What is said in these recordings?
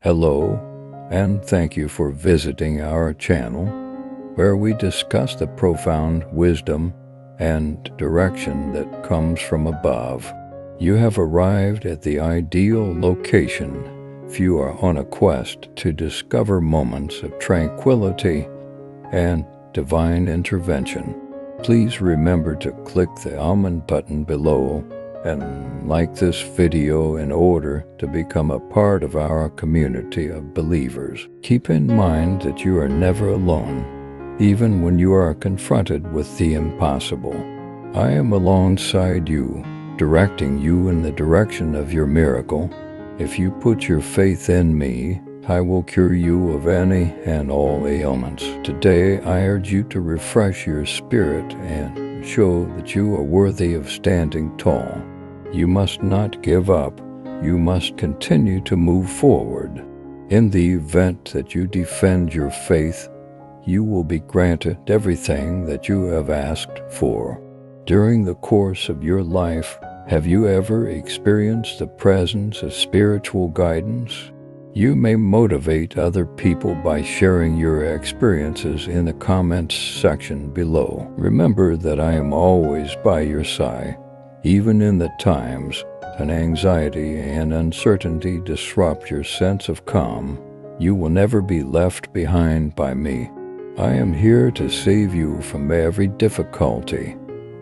Hello, and thank you for visiting our channel, where we discuss the profound wisdom and direction that comes from above. You have arrived at the ideal location if you are on a quest to discover moments of tranquility and divine intervention. Please remember to click the almond button below and like this video in order to become a part of our community of believers. Keep in mind that you are never alone, even when you are confronted with the impossible. I am alongside you, directing you in the direction of your miracle. If you put your faith in me, I will cure you of any and all ailments. Today, I urge you to refresh your spirit and show that you are worthy of standing tall. You must not give up. You must continue to move forward. In the event that you defend your faith, you will be granted everything that you have asked for. During the course of your life, have you ever experienced the presence of spiritual guidance? You may motivate other people by sharing your experiences in the comments section below. Remember that I am always by your side. Even in the times when anxiety and uncertainty disrupt your sense of calm, you will never be left behind by me. I am here to save you from every difficulty,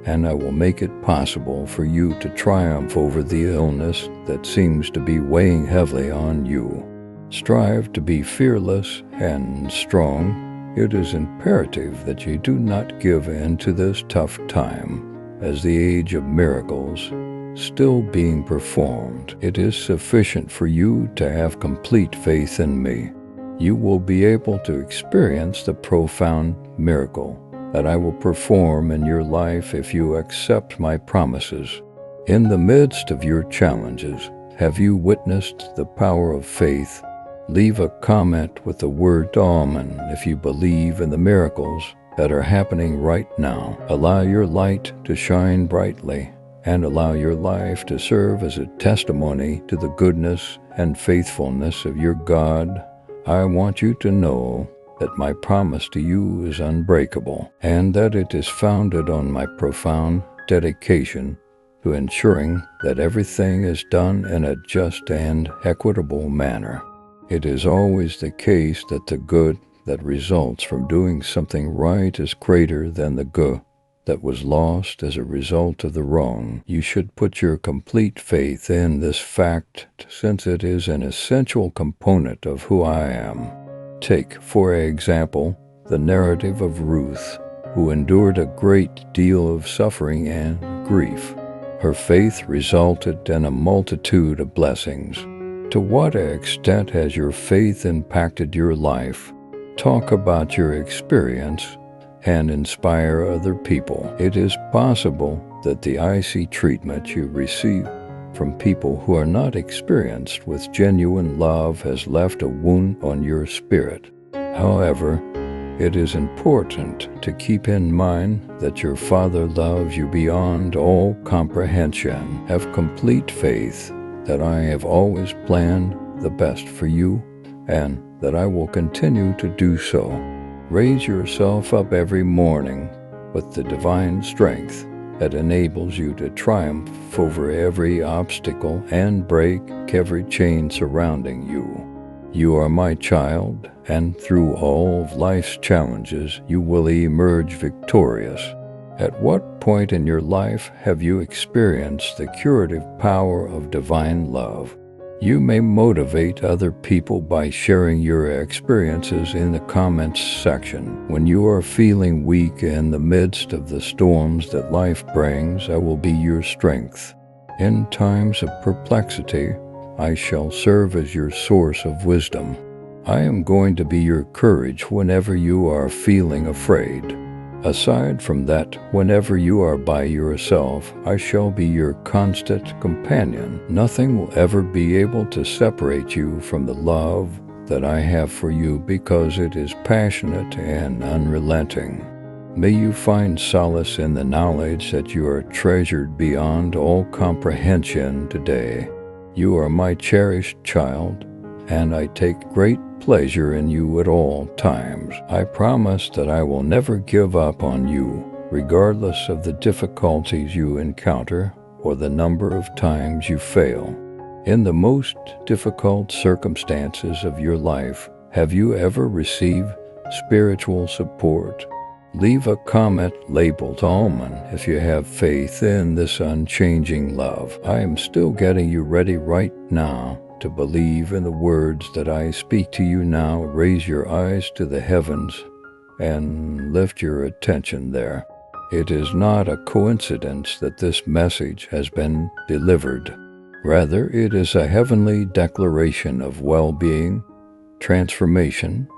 and I will make it possible for you to triumph over the illness that seems to be weighing heavily on you. Strive to be fearless and strong. It is imperative that you do not give in to this tough time, as the age of miracles still being performed. It is sufficient for you to have complete faith in me. You will be able to experience the profound miracle that I will perform in your life if you accept my promises. In the midst of your challenges, have you witnessed the power of faith? Leave a comment with the word Amen if you believe in the miracles that are happening right now. Allow your light to shine brightly, and allow your life to serve as a testimony to the goodness and faithfulness of your God. I want you to know that my promise to you is unbreakable, and that it is founded on my profound dedication to ensuring that everything is done in a just and equitable manner. It is always the case that the good that results from doing something right is greater than the good that was lost as a result of the wrong. You should put your complete faith in this fact, since it is an essential component of who I am. Take, for example, the narrative of Ruth, who endured a great deal of suffering and grief. Her faith resulted in a multitude of blessings. To what extent has your faith impacted your life? Talk about your experience and inspire other people. It is possible that the icy treatment you receive from people who are not experienced with genuine love has left a wound on your spirit. However, it is important to keep in mind that your Father loves you beyond all comprehension. Have complete faith that I have always planned the best for you, and that I will continue to do so. Raise yourself up every morning with the divine strength that enables you to triumph over every obstacle and break every chain surrounding you. You are my child, and through all of life's challenges, you will emerge victorious. At what point in your life have you experienced the curative power of divine love? You may motivate other people by sharing your experiences in the comments section. When you are feeling weak in the midst of the storms that life brings, I will be your strength. In times of perplexity, I shall serve as your source of wisdom. I am going to be your courage whenever you are feeling afraid. Aside from that, whenever you are by yourself, I shall be your constant companion. Nothing will ever be able to separate you from the love that I have for you, because it is passionate and unrelenting. May you find solace in the knowledge that you are treasured beyond all comprehension today. You are my cherished child, and I take great pleasure in you at all times. I promise that I will never give up on you, regardless of the difficulties you encounter or the number of times you fail. In the most difficult circumstances of your life, have you ever received spiritual support? Leave a comment labeled Almond if you have faith in this unchanging love. I am still getting you ready right now to believe in the words that I speak to you now. Raise your eyes to the heavens and lift your attention there. It is not a coincidence that this message has been delivered. Rather, it is a heavenly declaration of well-being, transformation,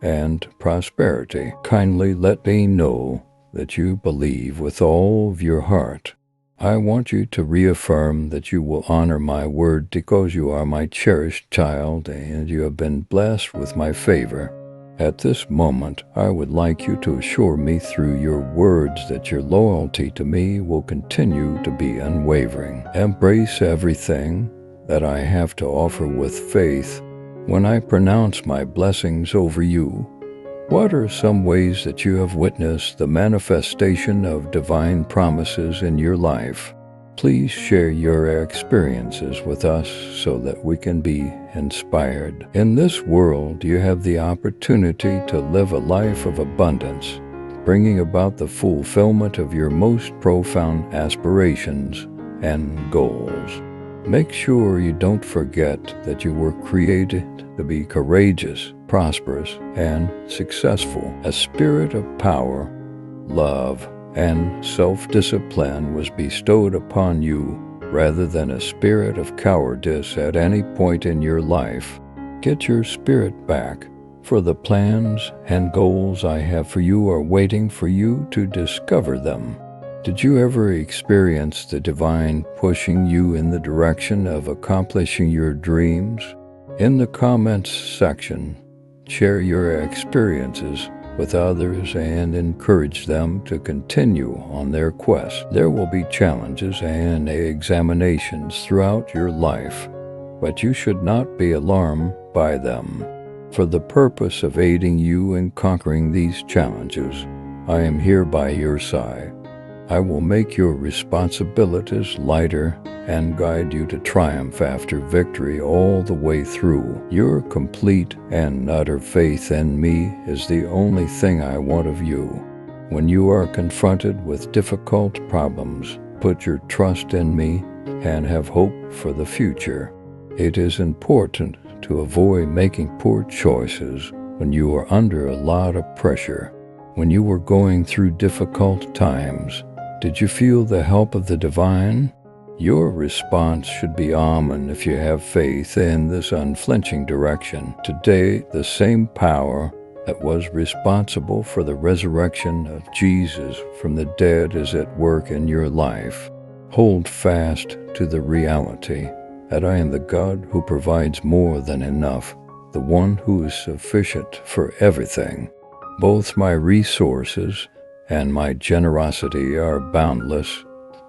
and prosperity. Kindly let me know that you believe with all of your heart. I want you to reaffirm that you will honor my word because you are my cherished child and you have been blessed with my favor. At this moment, I would like you to assure me through your words that your loyalty to me will continue to be unwavering. Embrace everything that I have to offer with faith when I pronounce my blessings over you. What are some ways that you have witnessed the manifestation of divine promises in your life? Please share your experiences with us so that we can be inspired. In this world, you have the opportunity to live a life of abundance, bringing about the fulfillment of your most profound aspirations and goals. Make sure you don't forget that you were created to be courageous, prosperous, and successful. A spirit of power, love, and self-discipline was bestowed upon you rather than a spirit of cowardice at any point in your life. Get your spirit back, for the plans and goals I have for you are waiting for you to discover them. Did you ever experience the divine pushing you in the direction of accomplishing your dreams? In the comments section, share your experiences with others and encourage them to continue on their quest. There will be challenges and examinations throughout your life, but you should not be alarmed by them. For the purpose of aiding you in conquering these challenges, I am here by your side. I will make your responsibilities lighter and guide you to triumph after victory all the way through. Your complete and utter faith in me is the only thing I want of you. When you are confronted with difficult problems, put your trust in me and have hope for the future. It is important to avoid making poor choices when you are under a lot of pressure. When you were going through difficult times, did you feel the help of the divine? Your response should be amen if you have faith in this unflinching direction. Today, the same power that was responsible for the resurrection of Jesus from the dead is at work in your life. Hold fast to the reality that I am the God who provides more than enough, the one who is sufficient for everything. Both my resources and my generosity are boundless.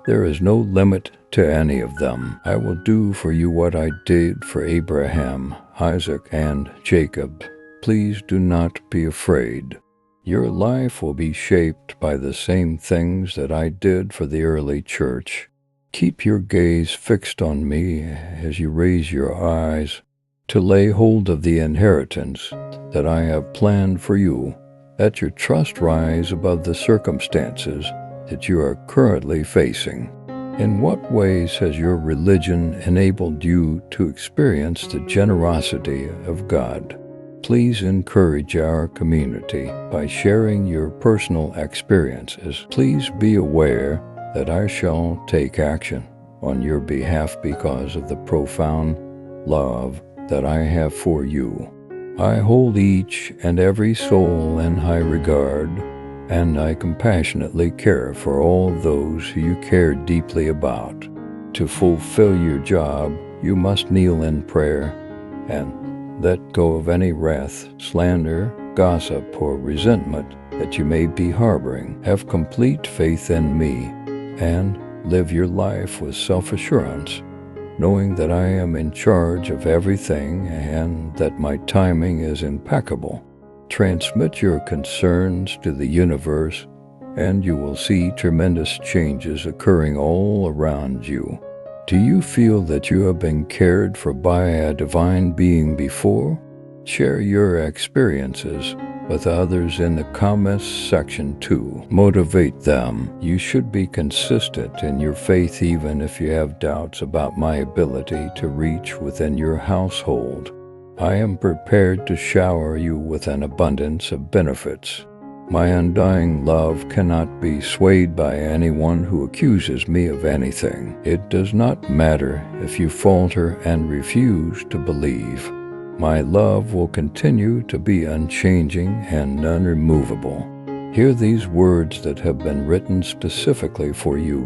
There is no limit to any of them. I will do for you what I did for Abraham, Isaac, and Jacob. Please do not be afraid. Your life will be shaped by the same things that I did for the early church. Keep your gaze fixed on me as you raise your eyes to lay hold of the inheritance that I have planned for you. Let your trust rise above the circumstances that you are currently facing. In what ways has your religion enabled you to experience the generosity of God? Please encourage our community by sharing your personal experiences. Please be aware that I shall take action on your behalf because of the profound love that I have for you. I hold each and every soul in high regard, and I compassionately care for all those who you care deeply about. To fulfill your job, you must kneel in prayer and let go of any wrath, slander, gossip, or resentment that you may be harboring. Have complete faith in me and live your life with self-assurance. knowing that I am in charge of everything and that my timing is impeccable. Transmit your concerns to the universe, and you will see tremendous changes occurring all around you. Do you feel that you have been cared for by a divine being before? Share your experiences with others in the comments section too. Motivate them. You should be consistent in your faith even if you have doubts about my ability to reach within your household. I am prepared to shower you with an abundance of benefits. My undying love cannot be swayed by anyone who accuses me of anything. It does not matter if you falter and refuse to believe. My love will continue to be unchanging and unremovable. Hear these words that have been written specifically for you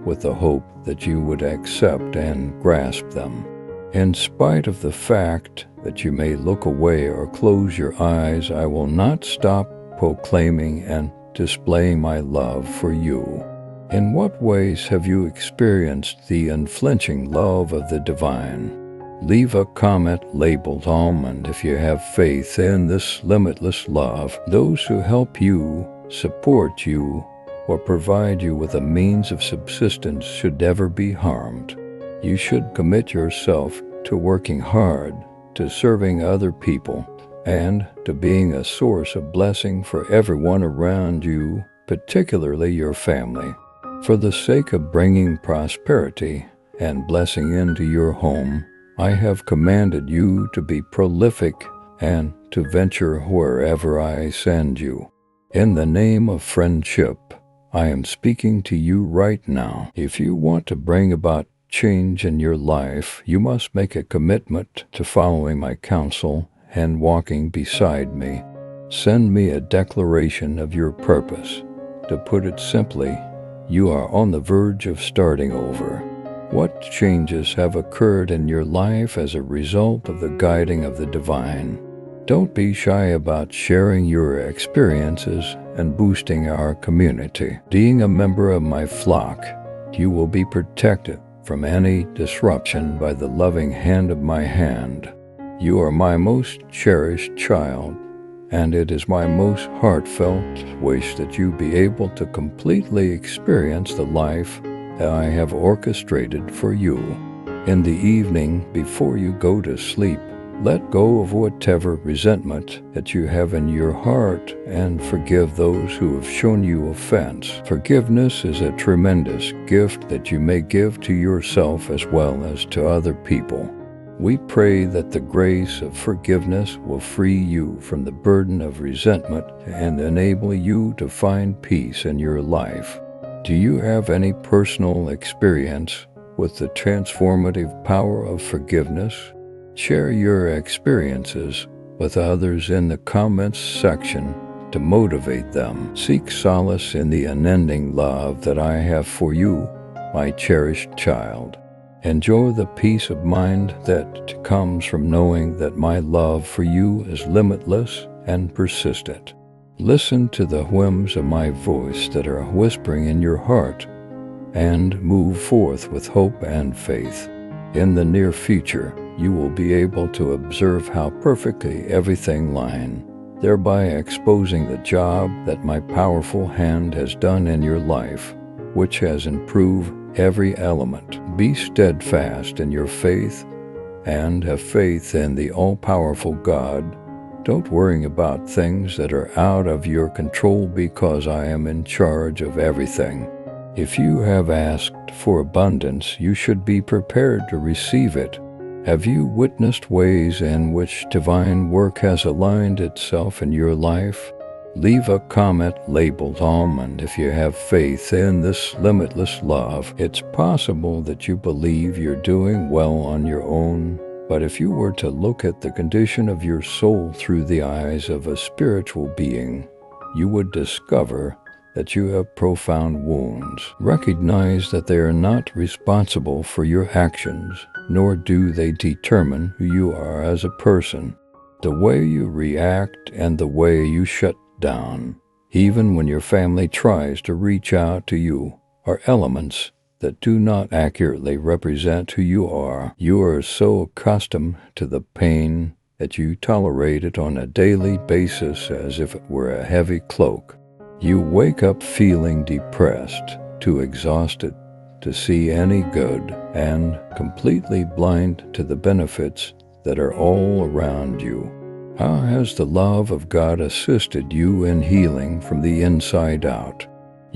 with the hope that you would accept and grasp them. In spite of the fact that you may look away or close your eyes, I will not stop proclaiming and displaying my love for you. In what ways have you experienced the unflinching love of the divine? Leave a comment labeled almond if you have faith in this limitless love. Those who help you, support you, or provide you with a means of subsistence should never be harmed. You should commit yourself to working hard, to serving other people, and to being a source of blessing for everyone around you, particularly your family. For the sake of bringing prosperity and blessing into your home, I have commanded you to be prolific and to venture wherever I send you. In the name of friendship, I am speaking to you right now. If you want to bring about change in your life, you must make a commitment to following my counsel and walking beside me. Send me a declaration of your purpose. To put it simply, you are on the verge of starting over. What changes have occurred in your life as a result of the guiding of the divine? Don't be shy about sharing your experiences and boosting our community. Being a member of my flock, you will be protected from any disruption by the loving hand of my hand. You are my most cherished child, and it is my most heartfelt wish that you be able to completely experience the life that I have orchestrated for you. In the evening, before you go to sleep, let go of whatever resentment that you have in your heart and forgive those who have shown you offense. Forgiveness is a tremendous gift that you may give to yourself as well as to other people. We pray that the grace of forgiveness will free you from the burden of resentment and enable you to find peace in your life. Do you have any personal experience with the transformative power of forgiveness? Share your experiences with others in the comments section to motivate them. Seek solace in the unending love that I have for you, my cherished child. Enjoy the peace of mind that comes from knowing that my love for you is limitless and persistent. Listen to the whims of my voice that are whispering in your heart and move forth with hope and faith. In the near future, you will be able to observe how perfectly everything lines, thereby exposing the job that my powerful hand has done in your life, which has improved every element. Be steadfast in your faith and have faith in the all-powerful God. Don't worry about things that are out of your control because I am in charge of everything. If you have asked for abundance, you should be prepared to receive it. Have you witnessed ways in which divine work has aligned itself in your life? Leave a comment labeled almond if you have faith in this limitless love. It's possible that you believe you're doing well on your own, but if you were to look at the condition of your soul through the eyes of a spiritual being, you would discover that you have profound wounds. Recognize that they are not responsible for your actions, nor do they determine who you are as a person. The way you react and the way you shut down, even when your family tries to reach out to you, are elements that do not accurately represent who you are. You are so accustomed to the pain that you tolerate it on a daily basis as if it were a heavy cloak. You wake up feeling depressed, too exhausted to see any good, and completely blind to the benefits that are all around you. How has the love of God assisted you in healing from the inside out?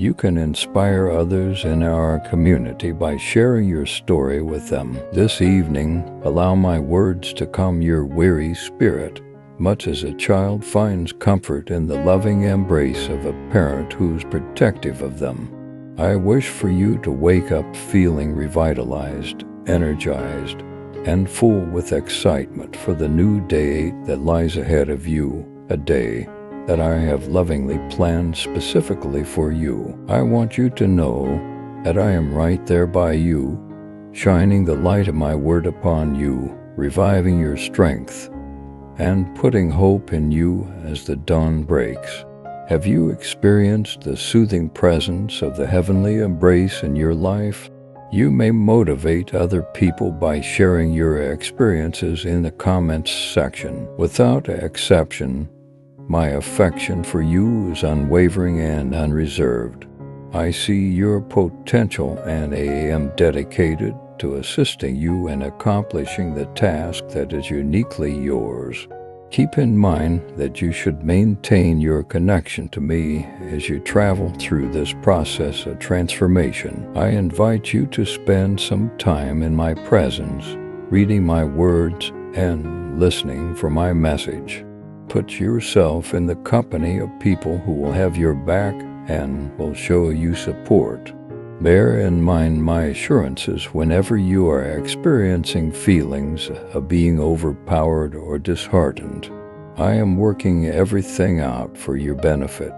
You can inspire others in our community by sharing your story with them. This evening, allow my words to calm your weary spirit, much as a child finds comfort in the loving embrace of a parent who's protective of them. I wish for you to wake up feeling revitalized, energized, and full with excitement for the new day that lies ahead of you, a day that I have lovingly planned specifically for you. I want you to know that I am right there by you, shining the light of my word upon you, reviving your strength, and putting hope in you as the dawn breaks. Have you experienced the soothing presence of the heavenly embrace in your life? You may motivate other people by sharing your experiences in the comments section. Without exception, my affection for you is unwavering and unreserved. I see your potential and I am dedicated to assisting you in accomplishing the task that is uniquely yours. Keep in mind that you should maintain your connection to me as you travel through this process of transformation. I invite you to spend some time in my presence, reading my words and listening for my message. Put yourself in the company of people who will have your back and will show you support. Bear in mind my assurances whenever you are experiencing feelings of being overpowered or disheartened. I am working everything out for your benefit.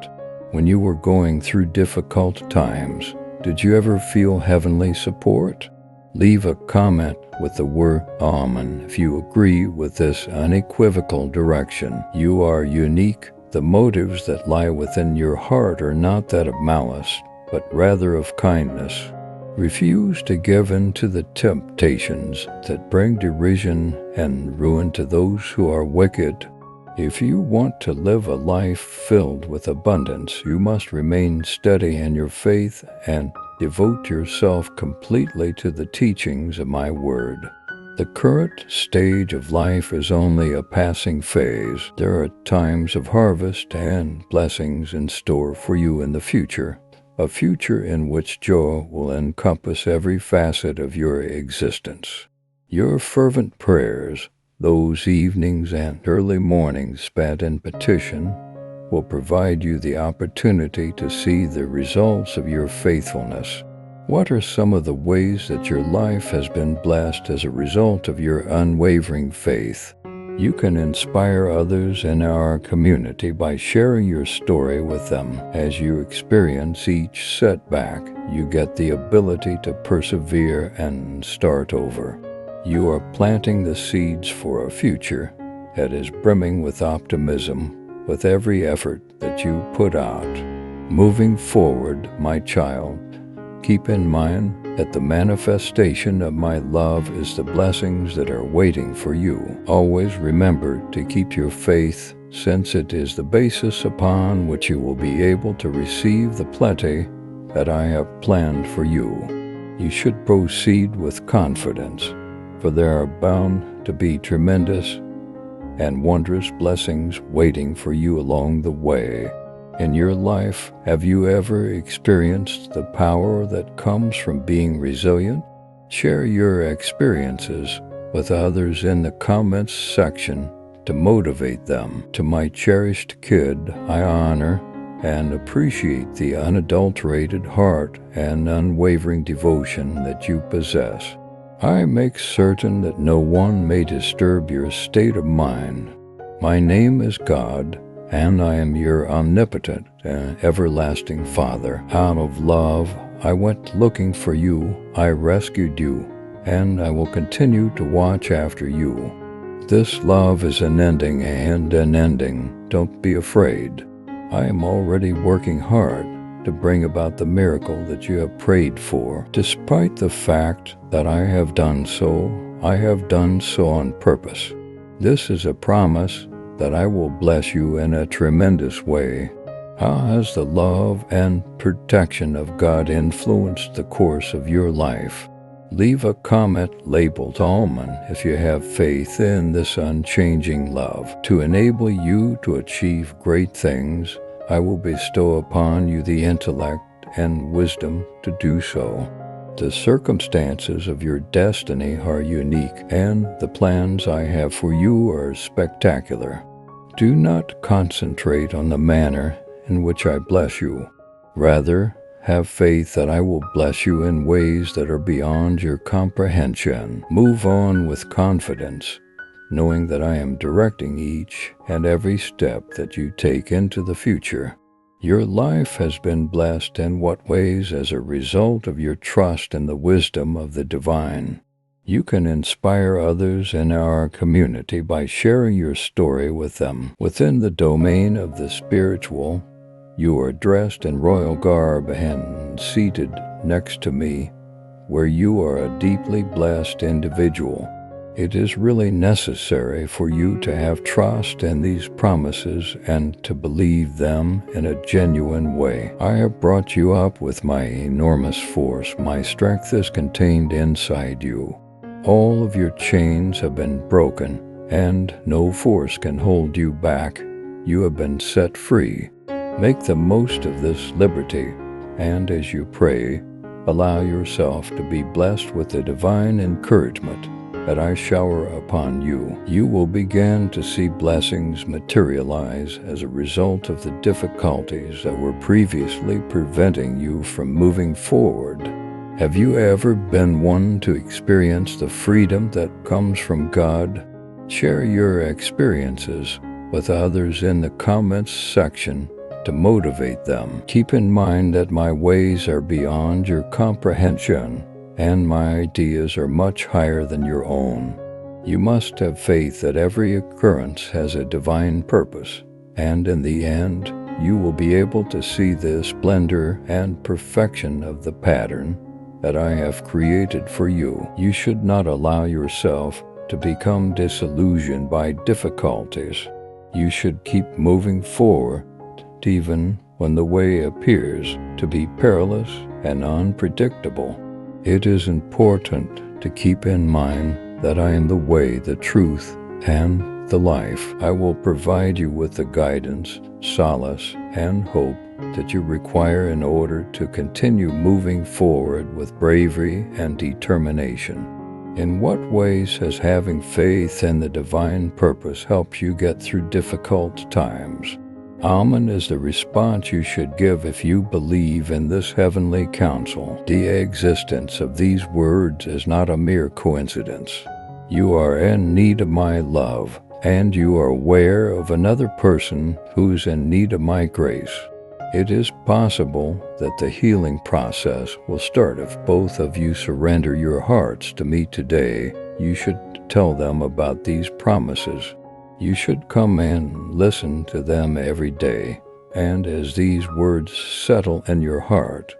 When you were going through difficult times, did you ever feel heavenly support? Leave a comment with the word Amen if you agree with this unequivocal direction. You are unique. The motives that lie within your heart are not that of malice, but rather of kindness. Refuse to give in to the temptations that bring derision and ruin to those who are wicked. If you want to live a life filled with abundance, you must remain steady in your faith and devote yourself completely to the teachings of my word. The current stage of life is only a passing phase. There are times of harvest and blessings in store for you in the future. A future in which joy will encompass every facet of your existence. Your fervent prayers, those evenings and early mornings spent in petition, will provide you the opportunity to see the results of your faithfulness. What are some of the ways that your life has been blessed as a result of your unwavering faith? You can inspire others in our community by sharing your story with them. As you experience each setback, you get the ability to persevere and start over. You are planting the seeds for a future that is brimming with optimism with every effort that you put out. Moving forward, my child, keep in mind that the manifestation of my love is the blessings that are waiting for you. Always remember to keep your faith, since it is the basis upon which you will be able to receive the plenty that I have planned for you. You should proceed with confidence, for there are bound to be tremendous and wondrous blessings waiting for you along the way. In your life, have you ever experienced the power that comes from being resilient? Share your experiences with others in the comments section to motivate them. To my cherished kid, I honor and appreciate the unadulterated heart and unwavering devotion that you possess. I make certain that no one may disturb your state of mind. My name is God, and I am your omnipotent and everlasting Father. Out of love, I went looking for you, I rescued you, and I will continue to watch after you. This love is unending and unending. Don't be afraid. I am already working hard to bring about the miracle that you have prayed for. Despite the fact that I have done so on purpose. This is a promise that I will bless you in a tremendous way. How has the love and protection of God influenced the course of your life? Leave a comment labeled Almond if you have faith in this unchanging love. To enable you to achieve great things, I will bestow upon you the intellect and wisdom to do so. The circumstances of your destiny are unique, and the plans I have for you are spectacular. Do not concentrate on the manner in which I bless you. Rather, have faith that I will bless you in ways that are beyond your comprehension. Move on with confidence, knowing that I am directing each and every step that you take into the future. Your life has been blessed in what ways as a result of your trust in the wisdom of the divine. You can inspire others in our community by sharing your story with them. Within the domain of the spiritual, you are dressed in royal garb and seated next to me, where you are a deeply blessed individual. It is really necessary for you to have trust in these promises and to believe them in a genuine way. I have brought you up with my enormous force. My strength is contained inside you. All of your chains have been broken, and no force can hold you back. You have been set free. Make the most of this liberty, and as you pray, allow yourself to be blessed with the divine encouragement that I shower upon you. You will begin to see blessings materialize as a result of the difficulties that were previously preventing you from moving forward. Have you ever been one to experience the freedom that comes from God? Share your experiences with others in the comments section to motivate them. Keep in mind that my ways are beyond your comprehension, and my ideas are much higher than your own. You must have faith that every occurrence has a divine purpose, and in the end, you will be able to see the splendor and perfection of the pattern that I have created for you. You should not allow yourself to become disillusioned by difficulties. You should keep moving forward even when the way appears to be perilous and unpredictable. It is important to keep in mind that I am the way, the truth, and the life. I will provide you with the guidance, solace, and hope that you require in order to continue moving forward with bravery and determination. In what ways has having faith in the divine purpose helped you get through difficult times? Amen is the response you should give if you believe in this heavenly counsel. The existence of these words is not a mere coincidence. You are in need of my love, and you are aware of another person who's in need of my grace. It is possible that the healing process will start if both of you surrender your hearts to me today. You should tell them about these promises. You should come and listen to them every day, and as these words settle in your heart,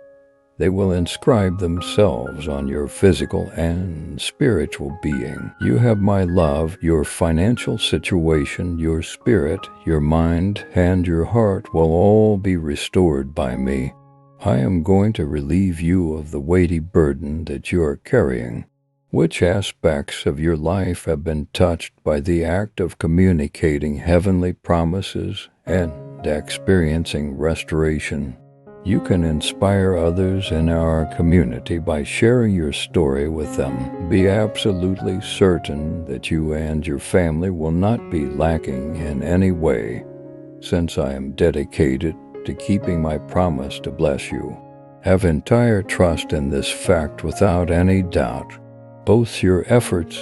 they will inscribe themselves on your physical and spiritual being. You have my love. Your financial situation, your spirit, your mind, and your heart will all be restored by me. I am going to relieve you of the weighty burden that you are carrying. Which aspects of your life have been touched by the act of communicating heavenly promises and experiencing restoration? You can inspire others in our community by sharing your story with them. Be absolutely certain that you and your family will not be lacking in any way, since I am dedicated to keeping my promise to bless you. Have entire trust in this fact without any doubt. Both your efforts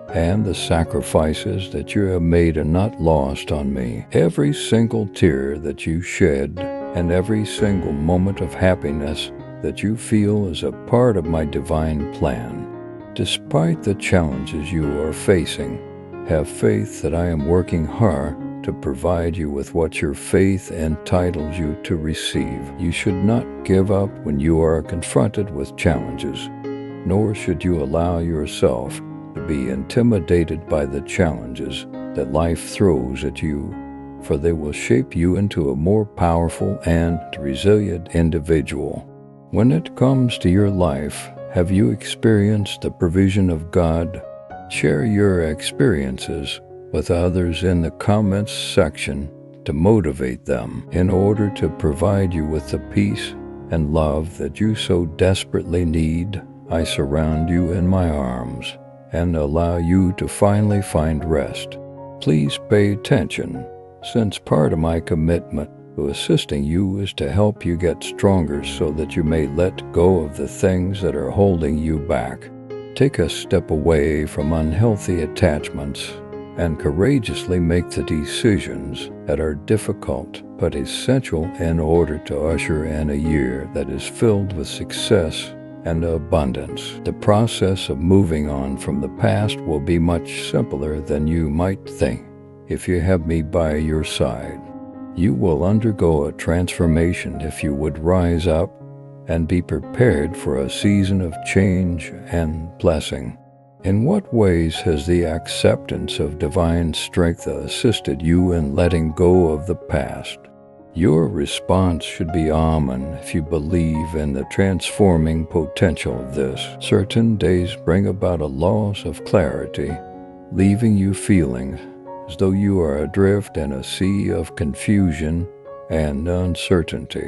and the sacrifices that you have made are not lost on me. Every single tear that you shed and every single moment of happiness that you feel is a part of my divine plan. Despite the challenges you are facing, have faith that I am working hard to provide you with what your faith entitles you to receive. You should not give up when you are confronted with challenges, nor should you allow yourself to be intimidated by the challenges that life throws at you, for they will shape you into a more powerful and resilient individual. When it comes to your life, have you experienced the provision of God? Share your experiences with others in the comments section to motivate them. In order to provide you with the peace and love that you so desperately need, I surround you in my arms and allow you to finally find rest. Please pay attention, since part of my commitment to assisting you is to help you get stronger so that you may let go of the things that are holding you back. Take a step away from unhealthy attachments and courageously make the decisions that are difficult but essential in order to usher in a year that is filled with success and abundance. The process of moving on from the past will be much simpler than you might think if you have me by your side. You will undergo a transformation if you would rise up and be prepared for a season of change and blessing. In what ways has the acceptance of divine strength assisted you in letting go of the past? Your response should be amen if you believe in the transforming potential of this. Certain days bring about a loss of clarity, leaving you feeling as though you are adrift in a sea of confusion and uncertainty.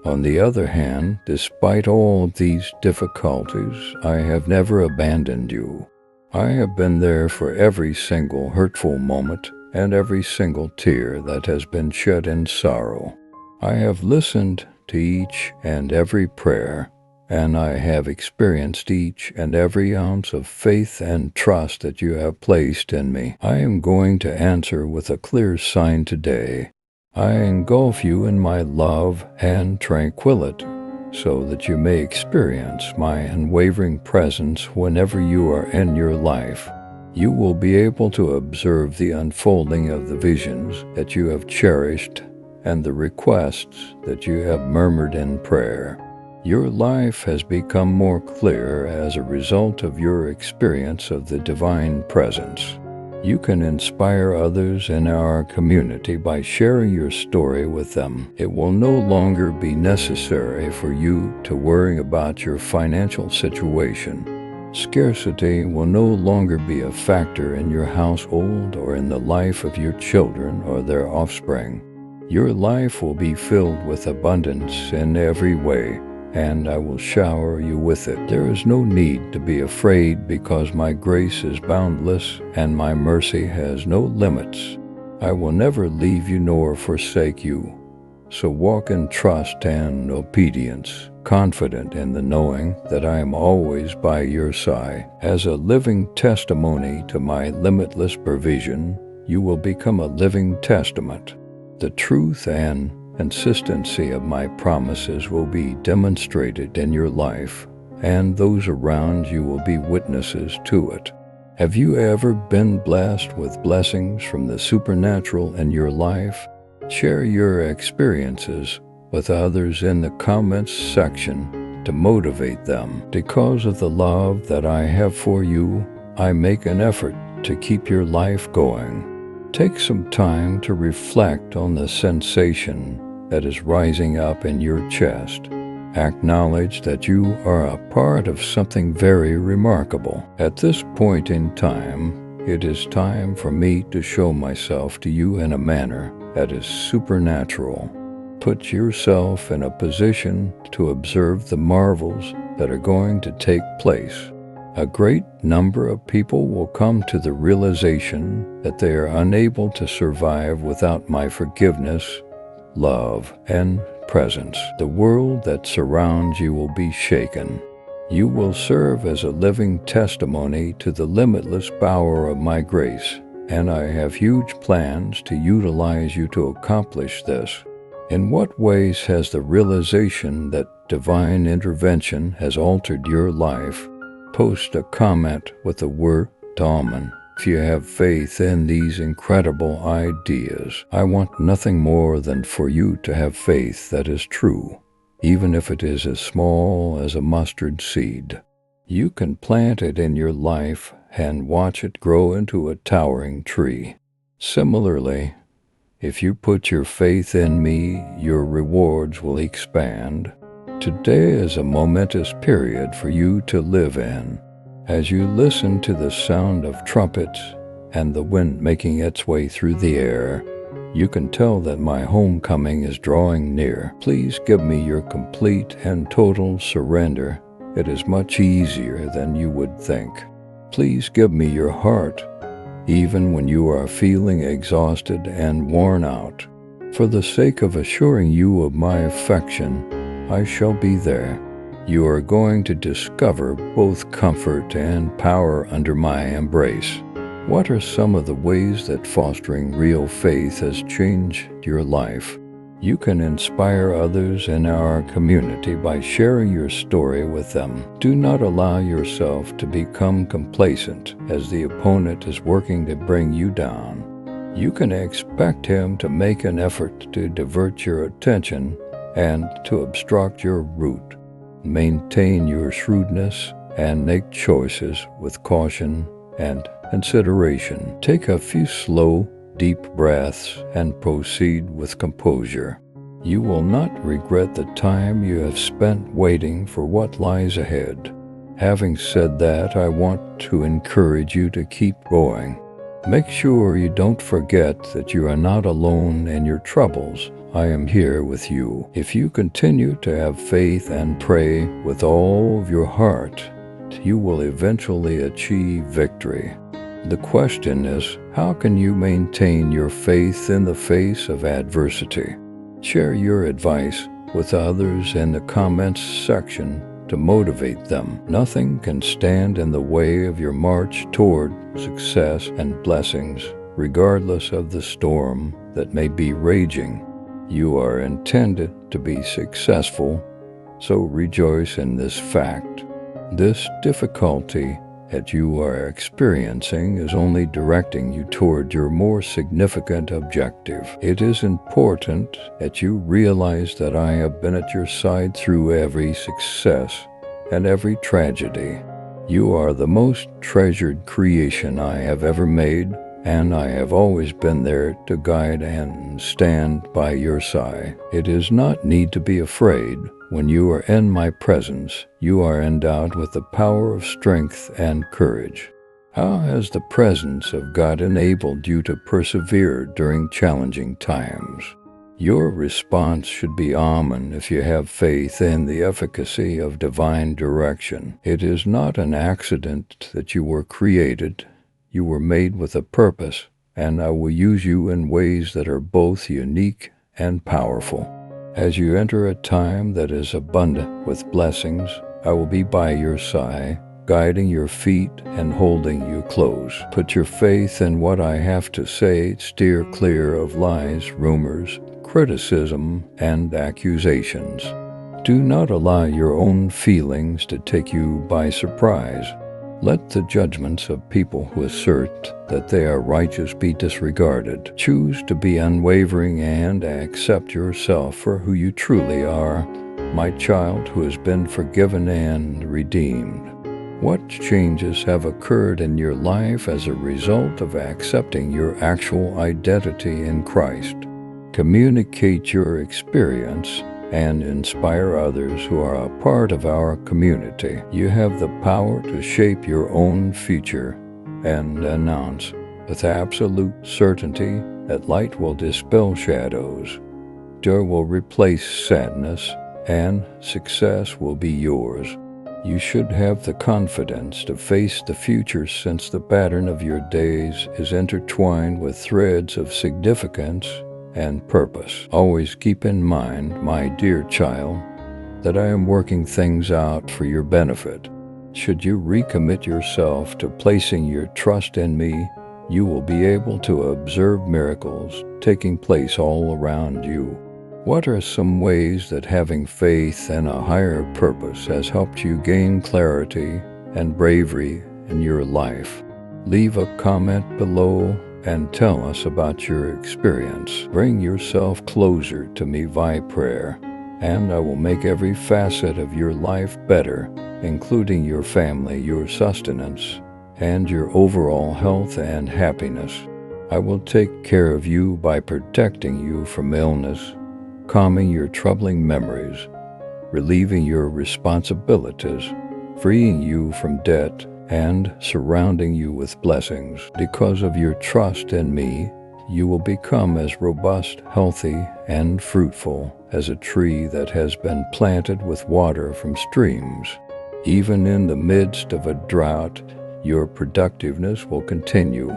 On the other hand, despite all of these difficulties, I have never abandoned you. I have been there for every single hurtful moment and every single tear that has been shed in sorrow. I have listened to each and every prayer, and I have experienced each and every ounce of faith and trust that you have placed in me. I am going to answer with a clear sign today. I engulf you in my love and tranquility, so that you may experience my unwavering presence whenever you are in your life. You will be able to observe the unfolding of the visions that you have cherished and the requests that you have murmured in prayer. Your life has become more clear as a result of your experience of the divine presence. You can inspire others in our community by sharing your story with them. It will no longer be necessary for you to worry about your financial situation. Scarcity will no longer be a factor in your household or in the life of your children or their offspring. Your life will be filled with abundance in every way, and I will shower you with it. There is no need to be afraid, because my grace is boundless and my mercy has no limits. I will never leave you nor forsake you. So walk in trust and obedience, confident in the knowing that I am always by your side. As a living testimony to my limitless provision, you will become a living testament. The truth and consistency of my promises will be demonstrated in your life, and those around you will be witnesses to it. Have you ever been blessed with blessings from the supernatural in your life? Share your experiences with others in the comments section to motivate them. Because of the love that I have for you, I make an effort to keep your life going. Take some time to reflect on the sensation that is rising up in your chest. Acknowledge that you are a part of something very remarkable. At this point in time, it is time for me to show myself to you in a manner that is supernatural. Put yourself in a position to observe the marvels that are going to take place. A great number of people will come to the realization that they are unable to survive without my forgiveness, love, and presence. The world that surrounds you will be shaken. You will serve as a living testimony to the limitless power of my grace, and I have huge plans to utilize you to accomplish this. In what ways has the realization that divine intervention has altered your life? Post a comment with the word Amen If you have faith in these incredible ideas, I want nothing more than for you to have faith that is true, even if it is as small as a mustard seed. You can plant it in your life and watch it grow into a towering tree. Similarly, if you put your faith in me, your rewards will expand. Today is a momentous period for you to live in. As you listen to the sound of trumpets and the wind making its way through the air, you can tell that my homecoming is drawing near. Please give me your complete and total surrender. It is much easier than you would think. Please give me your heart, even when you are feeling exhausted and worn out. For the sake of assuring you of my affection, I shall be there. You are going to discover both comfort and power under my embrace. What are some of the ways that fostering real faith has changed your life? You can inspire others in our community by sharing your story with them. Do not allow yourself to become complacent as the opponent is working to bring you down. You can expect him to make an effort to divert your attention and to obstruct your route. Maintain your shrewdness and make choices with caution and consideration. Take a few slow, deep breaths and proceed with composure. You will not regret the time you have spent waiting for what lies ahead. Having said that, I want to encourage you to keep going. Make sure you don't forget that you are not alone in your troubles. I am here with you. If you continue to have faith and pray with all of your heart, you will eventually achieve victory. The question is, how can you maintain your faith in the face of adversity? Share your advice with others in the comments section to motivate them. Nothing can stand in the way of your march toward success and blessings, regardless of the storm that may be raging. You are intended to be successful, so rejoice in this fact. This difficulty that you are experiencing is only directing you toward your more significant objective. It is important that you realize that I have been at your side through every success and every tragedy. You are the most treasured creation I have ever made, and I have always been there to guide and stand by your side. It does not need to be afraid. When you are in my presence, you are endowed with the power of strength and courage. How has the presence of God enabled you to persevere during challenging times? Your response should be amen if you have faith in the efficacy of divine direction. It is not an accident that you were created. You were made with a purpose, and I will use you in ways that are both unique and powerful. As you enter a time that is abundant with blessings, I will be by your side, guiding your feet and holding you close. Put your faith in what I have to say. Steer clear of lies, rumors, criticism, and accusations. Do not allow your own feelings to take you by surprise. Let the judgments of people who assert that they are righteous be disregarded. Choose to be unwavering and accept yourself for who you truly are, my child who has been forgiven and redeemed. What changes have occurred in your life as a result of accepting your actual identity in Christ? Communicate your experience and inspire others who are a part of our community. You have the power to shape your own future and announce with absolute certainty that light will dispel shadows, joy will replace sadness, and success will be yours. You should have the confidence to face the future, since the pattern of your days is intertwined with threads of significance and purpose. Always keep in mind, my dear child, that I am working things out for your benefit. Should you recommit yourself to placing your trust in me, you will be able to observe miracles taking place all around you. What are some ways that having faith in a higher purpose has helped you gain clarity and bravery in your life? Leave a comment below and tell us about your experience. Bring yourself closer to me via prayer, and I will make every facet of your life better, including your family, your sustenance, and your overall health and happiness. I will take care of you by protecting you from illness, calming your troubling memories, relieving your responsibilities, freeing you from debt, and surrounding you with blessings. Because of your trust in me, you will become as robust, healthy, and fruitful as a tree that has been planted with water from streams. Even in the midst of a drought, your productiveness will continue.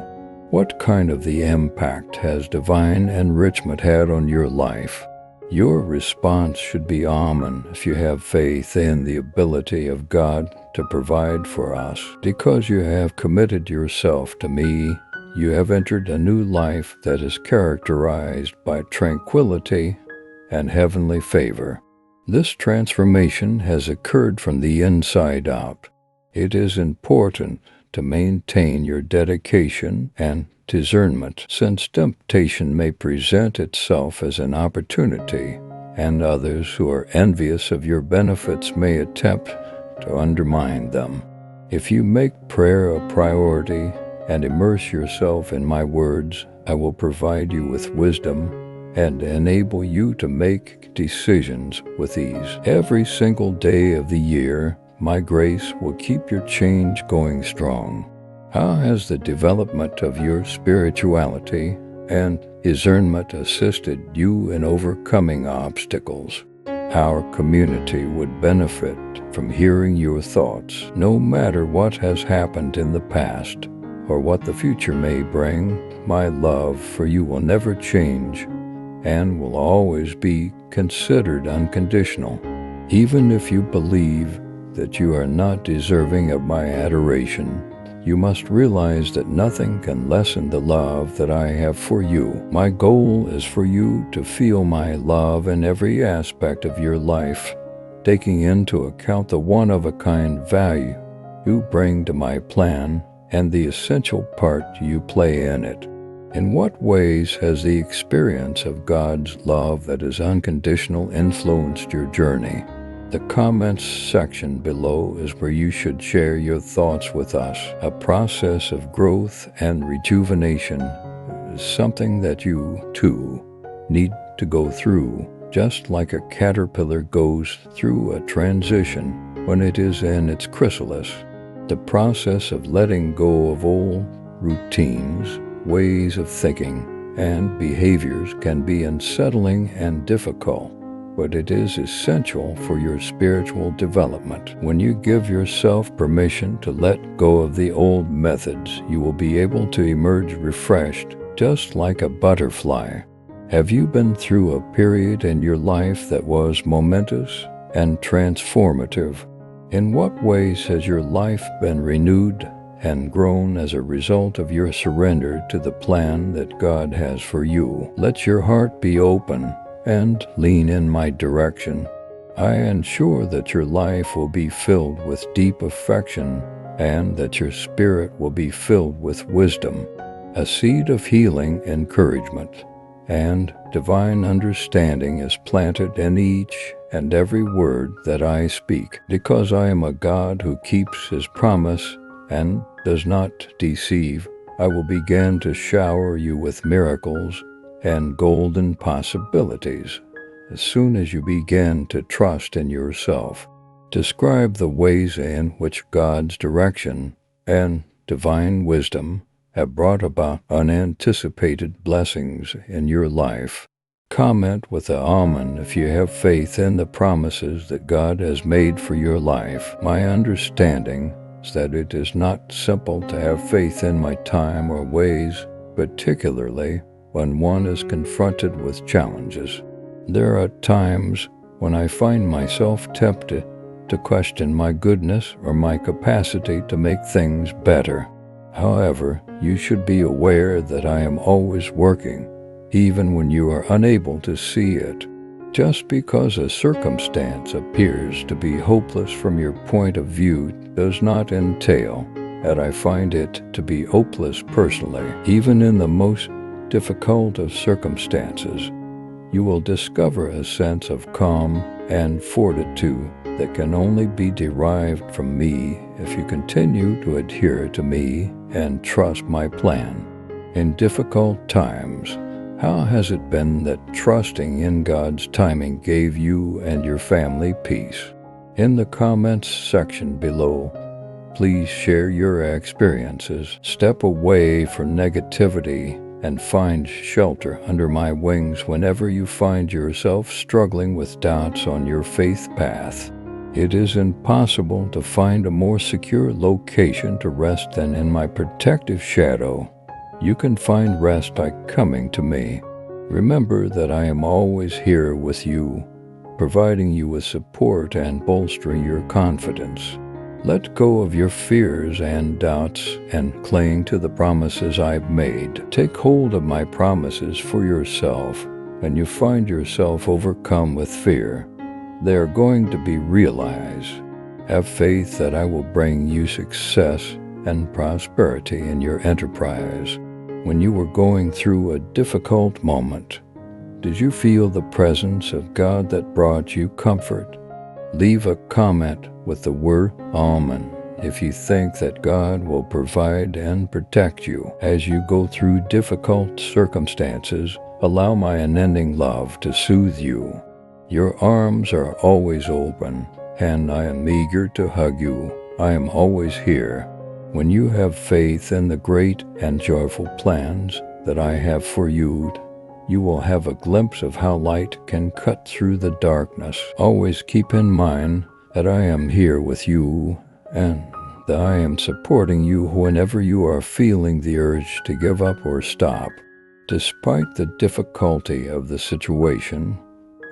What kind of the impact has divine enrichment had on your life? Your response should be amen if you have faith in the ability of God to provide for us. Because you have committed yourself to me, you have entered a new life that is characterized by tranquility and heavenly favor. This transformation has occurred from the inside out. It is important to maintain your dedication and discernment, since temptation may present itself as an opportunity, and others who are envious of your benefits may attempt to undermine them. If you make prayer a priority and immerse yourself in my words, I will provide you with wisdom and enable you to make decisions with ease. Every single day of the year, my grace will keep your change going strong. How has the development of your spirituality and discernment assisted you in overcoming obstacles? Our community would benefit from hearing your thoughts. No matter what has happened in the past or what the future may bring, my love for you will never change and will always be considered unconditional. Even if you believe that you are not deserving of my adoration, you must realize that nothing can lessen the love that I have for you. My goal is for you to feel my love in every aspect of your life, taking into account the one-of-a-kind value you bring to my plan and the essential part you play in it. In what ways has the experience of God's love that is unconditional influenced your journey? The comments section below is where you should share your thoughts with us. A process of growth and rejuvenation is something that you, too, need to go through, just like a caterpillar goes through a transition when it is in its chrysalis. The process of letting go of old routines, ways of thinking, and behaviors can be unsettling and difficult, but it is essential for your spiritual development. When you give yourself permission to let go of the old methods, you will be able to emerge refreshed, just like a butterfly. Have you been through a period in your life that was momentous and transformative? In what ways has your life been renewed and grown as a result of your surrender to the plan that God has for you? Let your heart be open and lean in my direction. I ensure that your life will be filled with deep affection and that your spirit will be filled with wisdom, a seed of healing, encouragement, and divine understanding is planted in each and every word that I speak. Because I am a God who keeps his promise and does not deceive, I will begin to shower you with miracles and golden possibilities as soon as you begin to trust in yourself. Describe the ways in which God's direction and divine wisdom have brought about unanticipated blessings in your life. Comment with a amen if you have faith in the promises that God has made for your life. My understanding is that it is not simple to have faith in my time or ways, particularly when one is confronted with challenges. There are times when I find myself tempted to question my goodness or my capacity to make things better. However, you should be aware that I am always working, even when you are unable to see it. Just because a circumstance appears to be hopeless from your point of view does not entail and I find it to be hopeless personally. Even in the most difficult of circumstances, you will discover a sense of calm and fortitude that can only be derived from me if you continue to adhere to me and trust my plan. In difficult times, how has it been that trusting in God's timing gave you and your family peace? In the comments section below, please share your experiences. Step away from negativity and find shelter under my wings whenever you find yourself struggling with doubts on your faith path. It is impossible to find a more secure location to rest than in my protective shadow. You can find rest by coming to me. Remember that I am always here with you, providing you with support and bolstering your confidence. Let go of your fears and doubts and cling to the promises I've made. Take hold of my promises for yourself when you find yourself overcome with fear. They are going to be realized. Have faith that I will bring you success and prosperity in your enterprise. When you were going through a difficult moment, did you feel the presence of God that brought you comfort? Leave a comment with the word Amen if you think that God will provide and protect you as you go through difficult circumstances. Allow my unending love to soothe you. Your arms are always open, and I am eager to hug you. I am always here. When you have faith in the great and joyful plans that I have for you, you will have a glimpse of how light can cut through the darkness. Always keep in mind that I am here with you and that I am supporting you whenever you are feeling the urge to give up or stop. Despite the difficulty of the situation,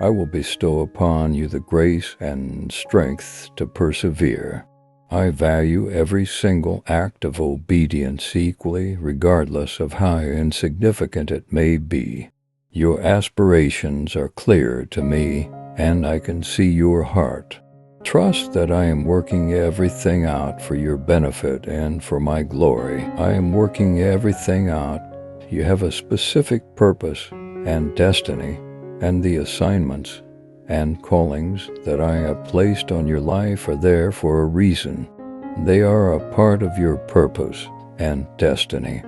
I will bestow upon you the grace and strength to persevere. I value every single act of obedience equally, regardless of how insignificant it may be. Your aspirations are clear to me, and I can see your heart. Trust that I am working everything out for your benefit and for my glory. I am working everything out. You have a specific purpose and destiny, and the assignments and callings that I have placed on your life are there for a reason. They are a part of your purpose and destiny.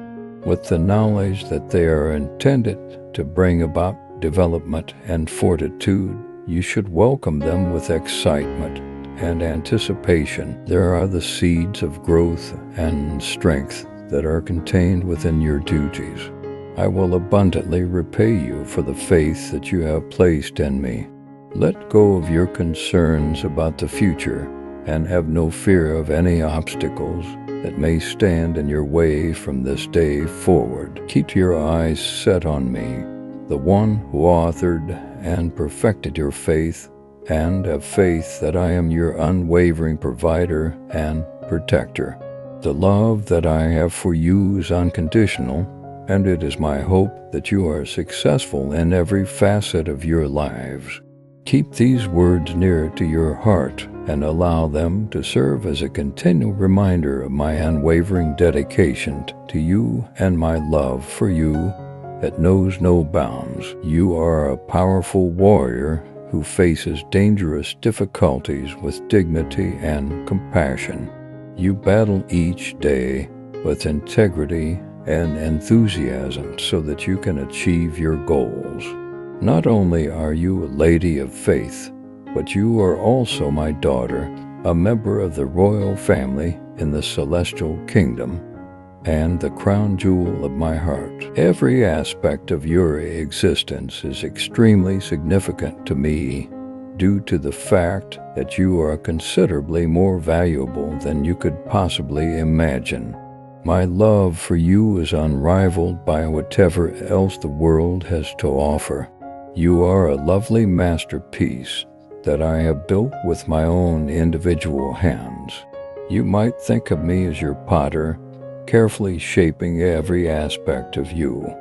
With the knowledge that they are intended to bring about development and fortitude, you should welcome them with excitement and anticipation. There are the seeds of growth and strength that are contained within your duties. I will abundantly repay you for the faith that you have placed in me. Let go of your concerns about the future and have no fear of any obstacles that may stand in your way from this day forward. Keep your eyes set on me, the one who authored and perfected your faith, and have faith that I am your unwavering provider and protector. The love that I have for you is unconditional, and it is my hope that you are successful in every facet of your lives. Keep these words near to your heart and allow them to serve as a continual reminder of my unwavering dedication to you and my love for you that knows no bounds. You are a powerful warrior who faces dangerous difficulties with dignity and compassion. You battle each day with integrity and enthusiasm so that you can achieve your goals. Not only are you a lady of faith, but you are also my daughter, a member of the royal family in the celestial kingdom, and the crown jewel of my heart. Every aspect of your existence is extremely significant to me due to the fact that you are considerably more valuable than you could possibly imagine. My love for you is unrivaled by whatever else the world has to offer. You are a lovely masterpiece that I have built with my own individual hands. You might think of me as your potter, carefully shaping every aspect of you.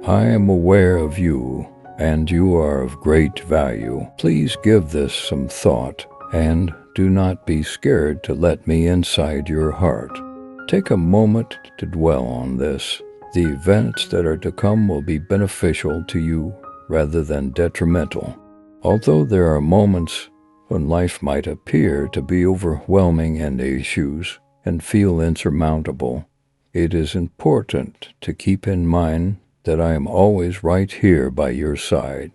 I am aware of you, and you are of great value. Please give this some thought, and do not be scared to let me inside your heart. Take a moment to dwell on this. The events that are to come will be beneficial to you rather than detrimental. Although there are moments when life might appear to be overwhelming and issues and feel insurmountable, it is important to keep in mind that I am always right here by your side.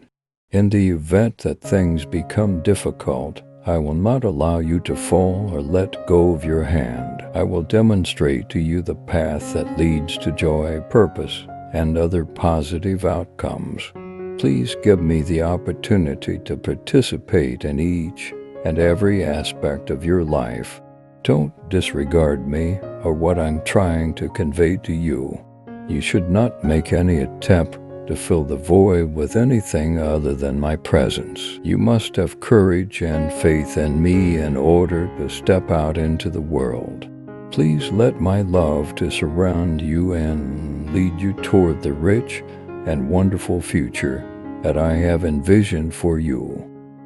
In the event that things become difficult, I will not allow you to fall or let go of your hand. I will demonstrate to you the path that leads to joy, purpose, and other positive outcomes. Please give me the opportunity to participate in each and every aspect of your life. Don't disregard me or what I'm trying to convey to you. You should not make any attempt to fill the void with anything other than my presence. You must have courage and faith in me in order to step out into the world. Please let my love to surround you and lead you toward the rich and wonderful future that I have envisioned for you.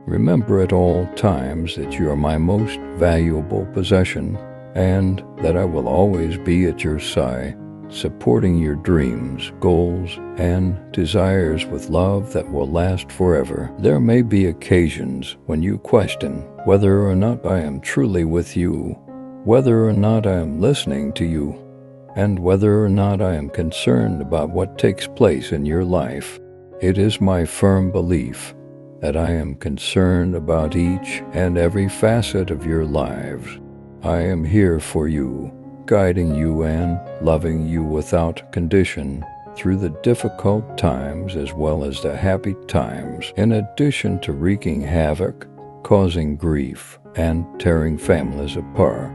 Remember at all times that you are my most valuable possession and that I will always be at your side, supporting your dreams, goals, and desires with love that will last forever. There may be occasions when you question whether or not I am truly with you, whether or not I am listening to you, and whether or not I am concerned about what takes place in your life. It is my firm belief that I am concerned about each and every facet of your lives. I am here for you, guiding you and loving you without condition through the difficult times as well as the happy times. In addition to wreaking havoc, causing grief, and tearing families apart,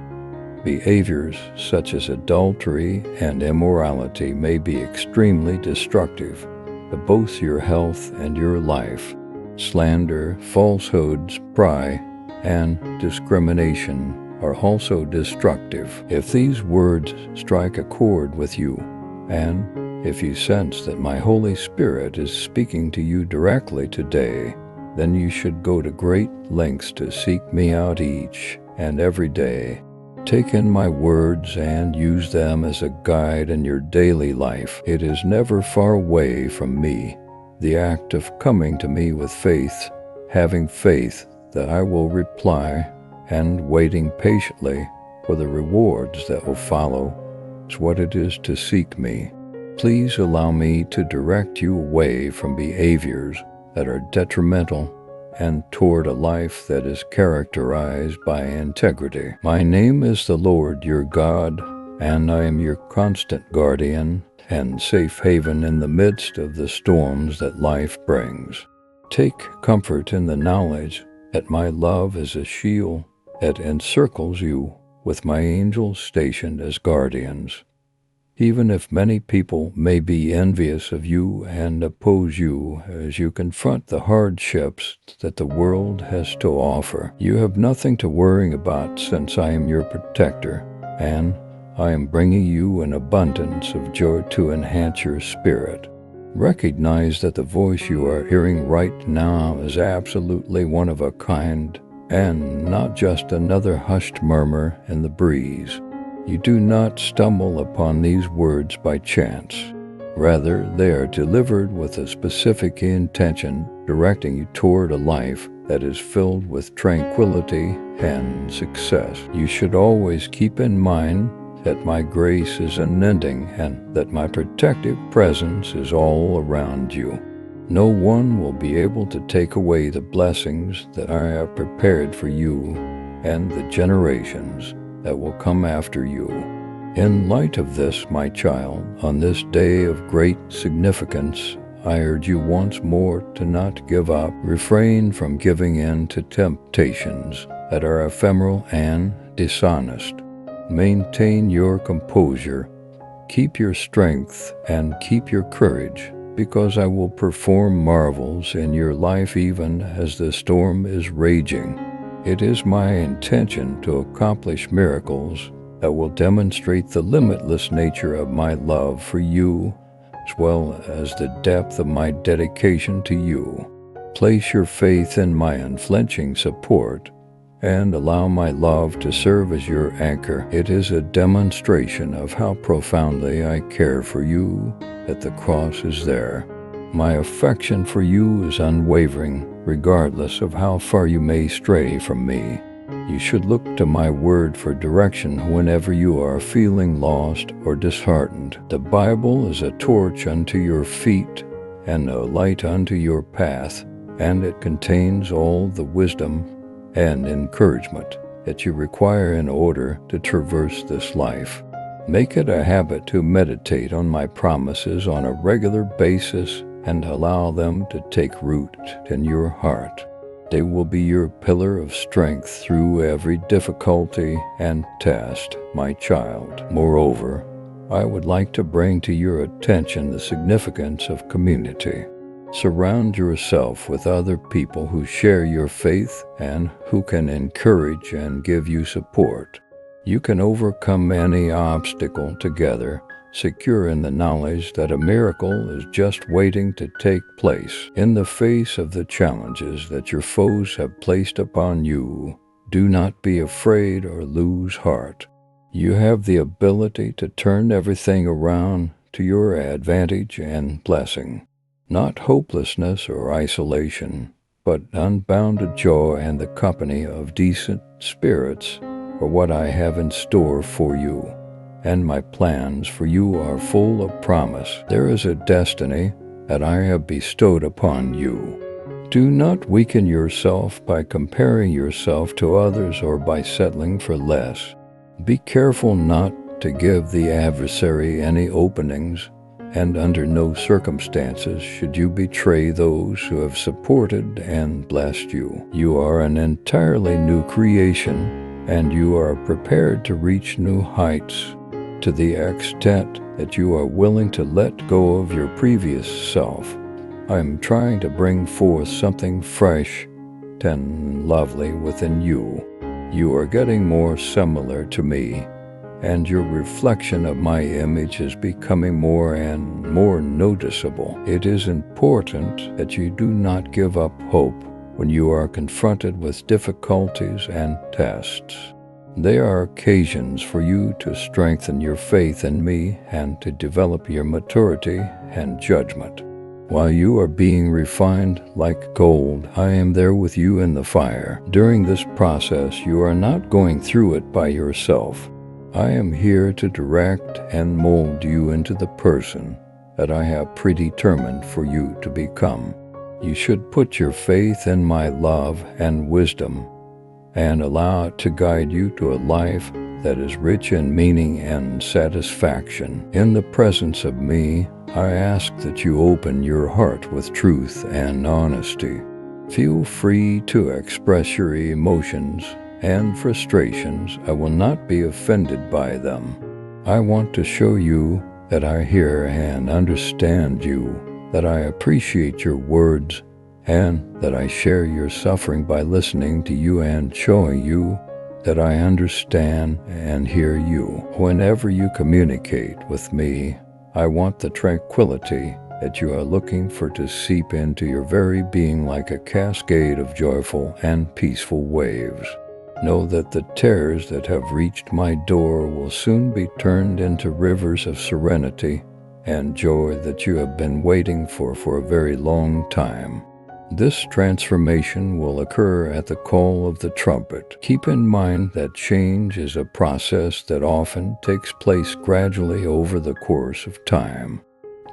behaviors such as adultery and immorality may be extremely destructive to both your health and your life. Slander, falsehoods, pride, and discrimination are also destructive. If these words strike a chord with you, and if you sense that my Holy Spirit is speaking to you directly today, then you should go to great lengths to seek me out each and every day. Take in my words and use them as a guide in your daily life. It is never far away from me. The act of coming to me with faith, having faith that I will reply, and waiting patiently for the rewards that will follow is what it is to seek me. Please allow me to direct you away from behaviors that are detrimental and toward a life that is characterized by integrity. My name is the Lord your God, and I am your constant guardian and safe haven in the midst of the storms that life brings. Take comfort in the knowledge that my love is a shield that encircles you with my angels stationed as guardians. Even if many people may be envious of you and oppose you as you confront the hardships that the world has to offer, you have nothing to worry about since I am your protector, and I am bringing you an abundance of joy to enhance your spirit. Recognize that the voice you are hearing right now is absolutely one of a kind and not just another hushed murmur in the breeze. You do not stumble upon these words by chance. Rather, they are delivered with a specific intention, directing you toward a life that is filled with tranquility and success. You should always keep in mind that my grace is unending and that my protective presence is all around you. No one will be able to take away the blessings that I have prepared for you and the generations that will come after you. In light of this, my child, on this day of great significance, I urge you once more to not give up. Refrain from giving in to temptations that are ephemeral and dishonest. Maintain your composure, keep your strength, and keep your courage, because I will perform marvels in your life even as the storm is raging. It is my intention to accomplish miracles that will demonstrate the limitless nature of my love for you, as well as the depth of my dedication to you. Place your faith in my unflinching support, and allow my love to serve as your anchor. It is a demonstration of how profoundly I care for you that the cross is there. My affection for you is unwavering, regardless of how far you may stray from me. You should look to my word for direction whenever you are feeling lost or disheartened. The Bible is a torch unto your feet and a light unto your path, and it contains all the wisdom and encouragement that you require in order to traverse this life. Make it a habit to meditate on my promises on a regular basis and allow them to take root in your heart. They will be your pillar of strength through every difficulty and test, my child. Moreover, I would like to bring to your attention the significance of community. Surround yourself with other people who share your faith and who can encourage and give you support. You can overcome any obstacle together, secure in the knowledge that a miracle is just waiting to take place. In the face of the challenges that your foes have placed upon you, do not be afraid or lose heart. You have the ability to turn everything around to your advantage and blessing. Not hopelessness or isolation, but unbounded joy and the company of decent spirits are what I have in store for you. And my plans for you are full of promise. There is a destiny that I have bestowed upon you. Do not weaken yourself by comparing yourself to others or by settling for less. Be careful not to give the adversary any openings, and under no circumstances should you betray those who have supported and blessed you. You are an entirely new creation, and you are prepared to reach new heights. To the extent that you are willing to let go of your previous self, I am trying to bring forth something fresh and lovely within you. You are getting more similar to me, and your reflection of my image is becoming more and more noticeable. It is important that you do not give up hope when you are confronted with difficulties and tests. They are occasions for you to strengthen your faith in me and to develop your maturity and judgment. While you are being refined like gold, I am there with you in the fire. During this process, you are not going through it by yourself. I am here to direct and mold you into the person that I have predetermined for you to become. You should put your faith in my love and wisdom and allow it to guide you to a life that is rich in meaning and satisfaction. In the presence of me, I ask that you open your heart with truth and honesty. Feel free to express your emotions and frustrations. I will not be offended by them. I want to show you that I hear and understand you, that I appreciate your words, and that I share your suffering by listening to you and showing you that I understand and hear you. Whenever you communicate with me, I want the tranquility that you are looking for to seep into your very being like a cascade of joyful and peaceful waves. Know that the tears that have reached my door will soon be turned into rivers of serenity and joy that you have been waiting for a very long time. This transformation will occur at the call of the trumpet. Keep in mind that change is a process that often takes place gradually over the course of time.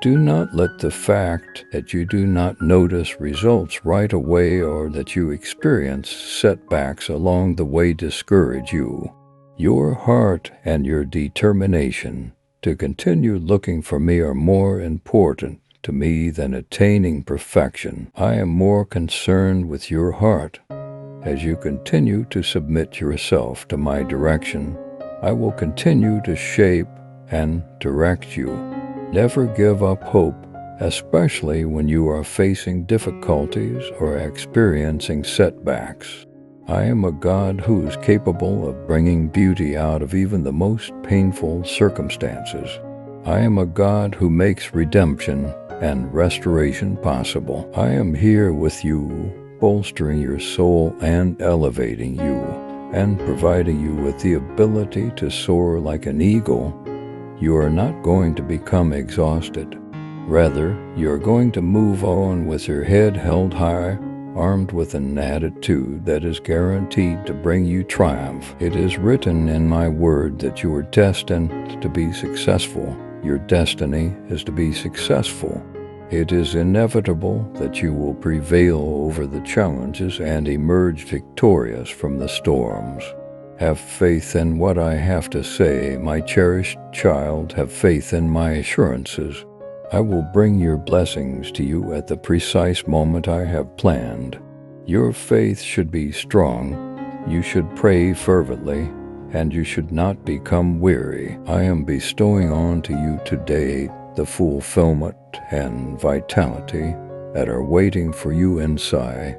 Do not let the fact that you do not notice results right away or that you experience setbacks along the way discourage you. Your heart and your determination to continue looking for me are more important to me than attaining perfection. I am more concerned with your heart. As you continue to submit yourself to my direction, I will continue to shape and direct you. Never give up hope, especially when you are facing difficulties or experiencing setbacks. I am a God who is capable of bringing beauty out of even the most painful circumstances. I am a God who makes redemption and restoration possible. I am here with you, bolstering your soul and elevating you, and providing you with the ability to soar like an eagle. You are not going to become exhausted. Rather, you are going to move on with your head held high, armed with an attitude that is guaranteed to bring you triumph. It is written in my word that you are destined to be successful. Your destiny is to be successful. It is inevitable that you will prevail over the challenges and emerge victorious from the storms. Have faith in what I have to say, my cherished child. Have faith in my assurances. I will bring your blessings to you at the precise moment I have planned. Your faith should be strong. You should pray fervently, and you should not become weary. I am bestowing on to you today the fulfillment and vitality that are waiting for you inside.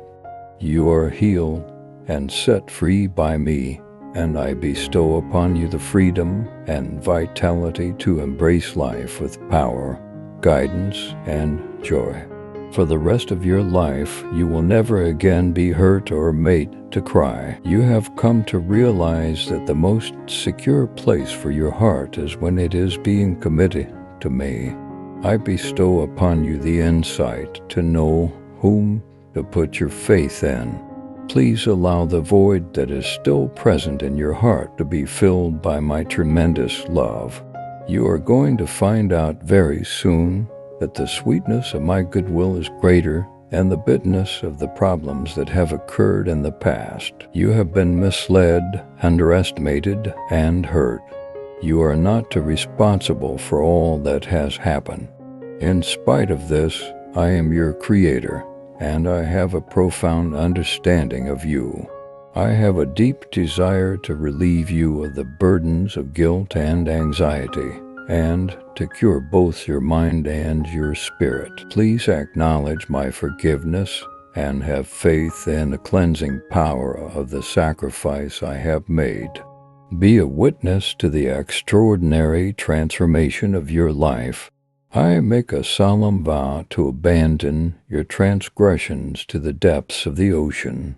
You are healed and set free by me, and I bestow upon you the freedom and vitality to embrace life with power, guidance, and joy. For the rest of your life, you will never again be hurt or made to cry. You have come to realize that the most secure place for your heart is when it is being committed to me. I bestow upon you the insight to know whom to put your faith in. Please allow the void that is still present in your heart to be filled by my tremendous love. You are going to find out very soon that the sweetness of my goodwill is greater than the bitterness of the problems that have occurred in the past. You have been misled, underestimated, and hurt. You are not responsible for all that has happened. In spite of this, I am your creator, and I have a profound understanding of you. I have a deep desire to relieve you of the burdens of guilt and anxiety, and to cure both your mind and your spirit. Please acknowledge my forgiveness and have faith in the cleansing power of the sacrifice I have made. Be a witness to the extraordinary transformation of your life. I make a solemn vow to abandon your transgressions to the depths of the ocean,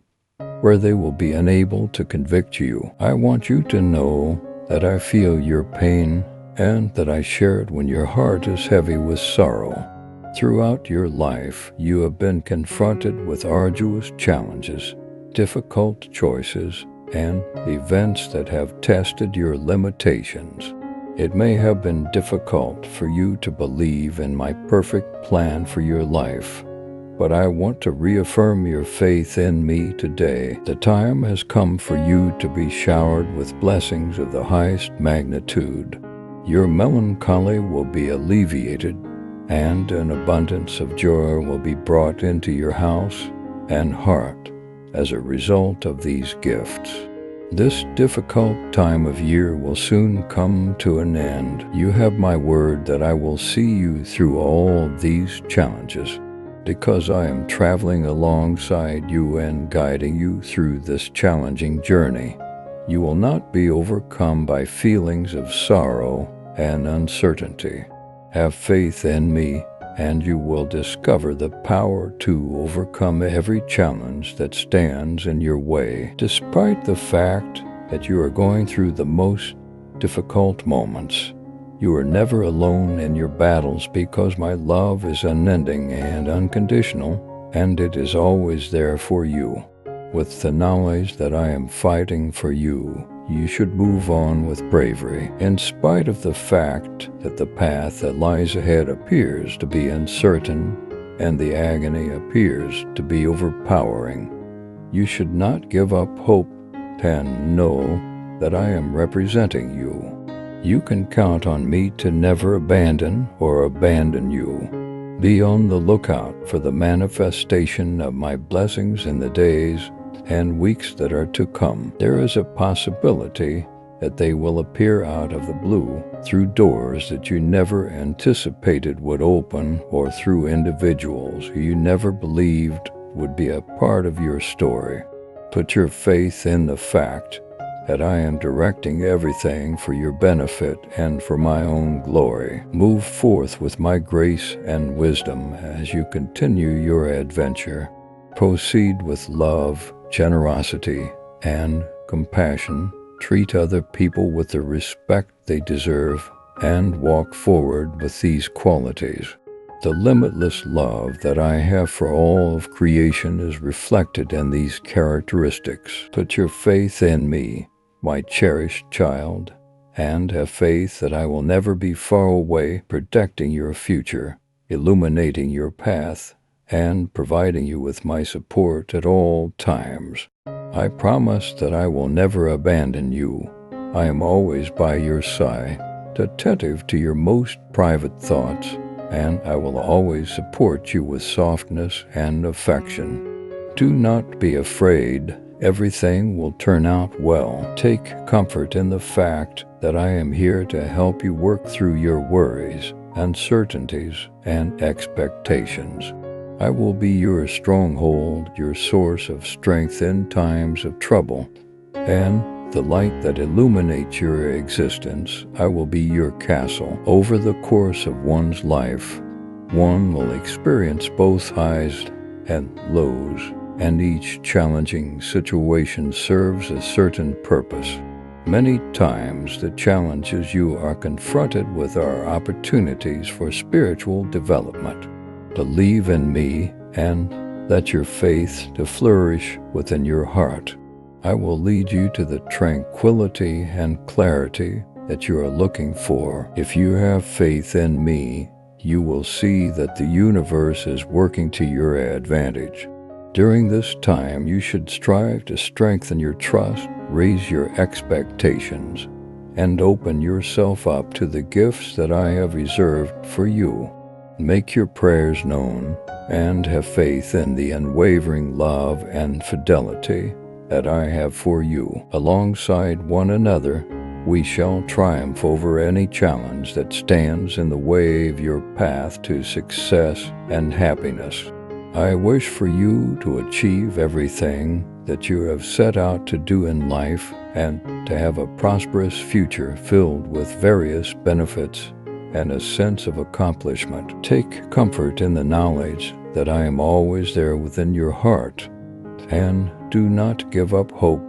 where they will be unable to convict you. I want you to know that I feel your pain and that I share it when your heart is heavy with sorrow. Throughout your life, you have been confronted with arduous challenges, difficult choices, and events that have tested your limitations. It may have been difficult for you to believe in my perfect plan for your life, but I want to reaffirm your faith in me today. The time has come for you to be showered with blessings of the highest magnitude. Your melancholy will be alleviated, and an abundance of joy will be brought into your house and heart as a result of these gifts. This difficult time of year will soon come to an end. You have my word that I will see you through all these challenges, because I am traveling alongside you and guiding you through this challenging journey. You will not be overcome by feelings of sorrow and uncertainty. Have faith in me, and you will discover the power to overcome every challenge that stands in your way. Despite the fact that you are going through the most difficult moments, you are never alone in your battles, because my love is unending and unconditional, and it is always there for you. With the knowledge that I am fighting for you, you should move on with bravery. In spite of the fact that the path that lies ahead appears to be uncertain and the agony appears to be overpowering, you should not give up hope and know that I am representing you. You can count on me to never abandon or abandon you. Be on the lookout for the manifestation of my blessings in the days and weeks that are to come. There is a possibility that they will appear out of the blue, through doors that you never anticipated would open, or through individuals who you never believed would be a part of your story. Put your faith in the fact that I am directing everything for your benefit and for my own glory. Move forth with my grace and wisdom as you continue your adventure. Proceed with love, generosity, and compassion. Treat other people with the respect they deserve and walk forward with these qualities. The limitless love that I have for all of creation is reflected in these characteristics. Put your faith in me, my cherished child, and have faith that I will never be far away, protecting your future, illuminating your path, and providing you with my support at all times. I promise that I will never abandon you. I am always by your side, attentive to your most private thoughts, and I will always support you with softness and affection. Do not be afraid. Everything will turn out well. Take comfort in the fact that I am here to help you work through your worries, uncertainties, and expectations. I will be your stronghold, your source of strength in times of trouble, and the light that illuminates your existence. I will be your castle. Over the course of one's life, one will experience both highs and lows, and each challenging situation serves a certain purpose. Many times the challenges you are confronted with are opportunities for spiritual development. Believe in me and let your faith to flourish within your heart. I will lead you to the tranquility and clarity that you are looking for. If you have faith in me, you will see that the universe is working to your advantage. During this time, you should strive to strengthen your trust, raise your expectations, and open yourself up to the gifts that I have reserved for you. Make your prayers known and have faith in the unwavering love and fidelity that I have for you. Alongside one another, we shall triumph over any challenge that stands in the way of your path to success and happiness. I wish for you to achieve everything that you have set out to do in life and to have a prosperous future filled with various benefits and a sense of accomplishment. Take comfort in the knowledge that I am always there within your heart, and do not give up hope.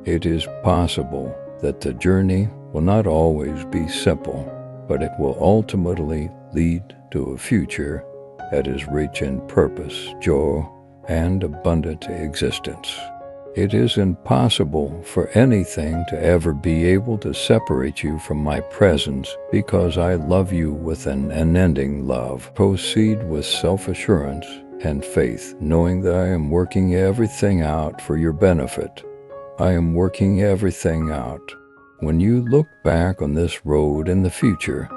It is possible that the journey will not always be simple, but it will ultimately lead to a future that is rich in purpose, joy, and abundant existence. It is impossible for anything to ever be able to separate you from my presence, because I love you with an unending love. Proceed with self-assurance and faith, knowing that I am working everything out for your benefit. I am working everything out. When you look back on this road in the future,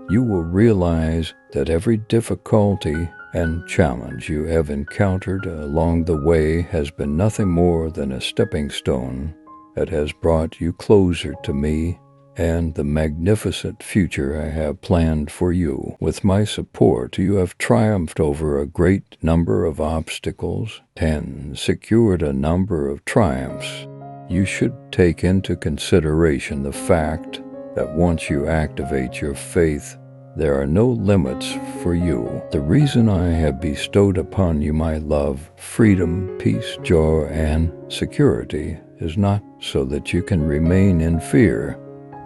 you will realize that every difficulty and challenge you have encountered along the way has been nothing more than a stepping stone that has brought you closer to me and the magnificent future I have planned for you. With my support, you have triumphed over a great number of obstacles and secured a number of triumphs. You should take into consideration the fact that once you activate your faith, there are no limits for you. The reason I have bestowed upon you my love, freedom, peace, joy, and security is not so that you can remain in fear,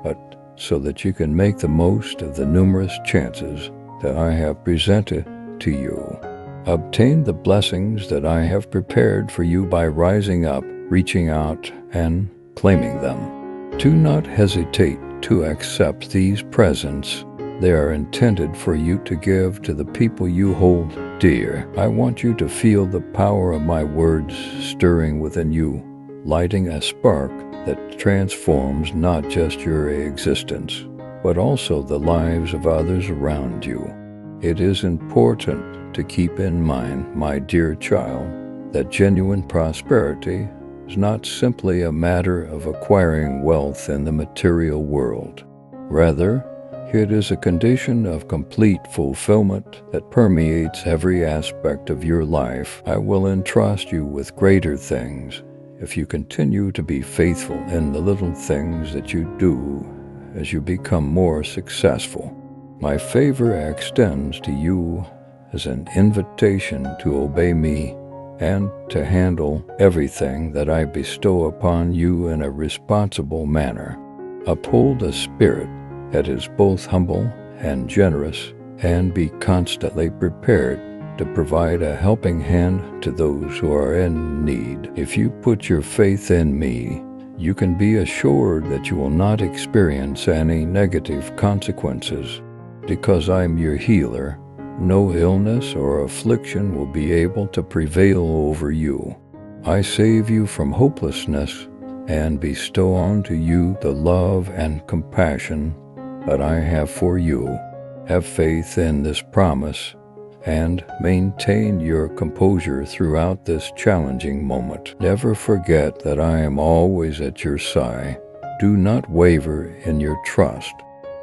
but so that you can make the most of the numerous chances that I have presented to you. Obtain the blessings that I have prepared for you by rising up, reaching out, and claiming them. Do not hesitate to accept these presents. They are intended for you to give to the people you hold dear. I want you to feel the power of my words stirring within you, lighting a spark that transforms not just your existence, but also the lives of others around you. It is important to keep in mind, my dear child, that genuine prosperity is not simply a matter of acquiring wealth in the material world. Rather, it is a condition of complete fulfillment that permeates every aspect of your life. I will entrust you with greater things if you continue to be faithful in the little things that you do as you become more successful. My favor extends to you as an invitation to obey me and to handle everything that I bestow upon you in a responsible manner. Uphold a spirit that is both humble and generous, and be constantly prepared to provide a helping hand to those who are in need. If you put your faith in me, you can be assured that you will not experience any negative consequences. Because I'm your healer, no illness or affliction will be able to prevail over you. I save you from hopelessness and bestow onto you the love and compassion that I have for you. Have faith in this promise and maintain your composure throughout this challenging moment. Never forget that I am always at your side. Do not waver in your trust.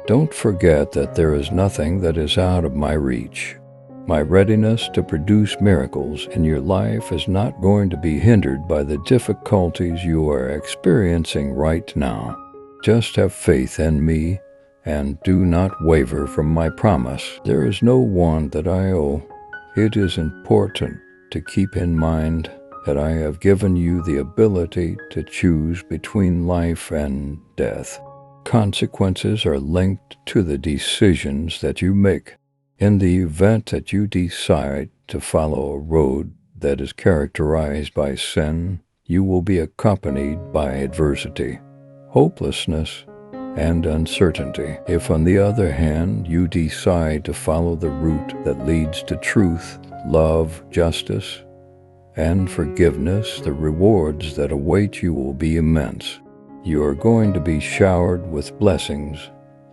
Don't forget that there is nothing that is out of my reach. My readiness to produce miracles in your life is not going to be hindered by the difficulties you are experiencing right now. Just have faith in me and do not waver from my promise. There is no one that I owe. It is important to keep in mind that I have given you the ability to choose between life and death. Consequences are linked to the decisions that you make. In the event that you decide to follow a road that is characterized by sin, you will be accompanied by adversity, hopelessness, and uncertainty. If, on the other hand, you decide to follow the route that leads to truth, love, justice, and forgiveness, the rewards that await you will be immense. You are going to be showered with blessings,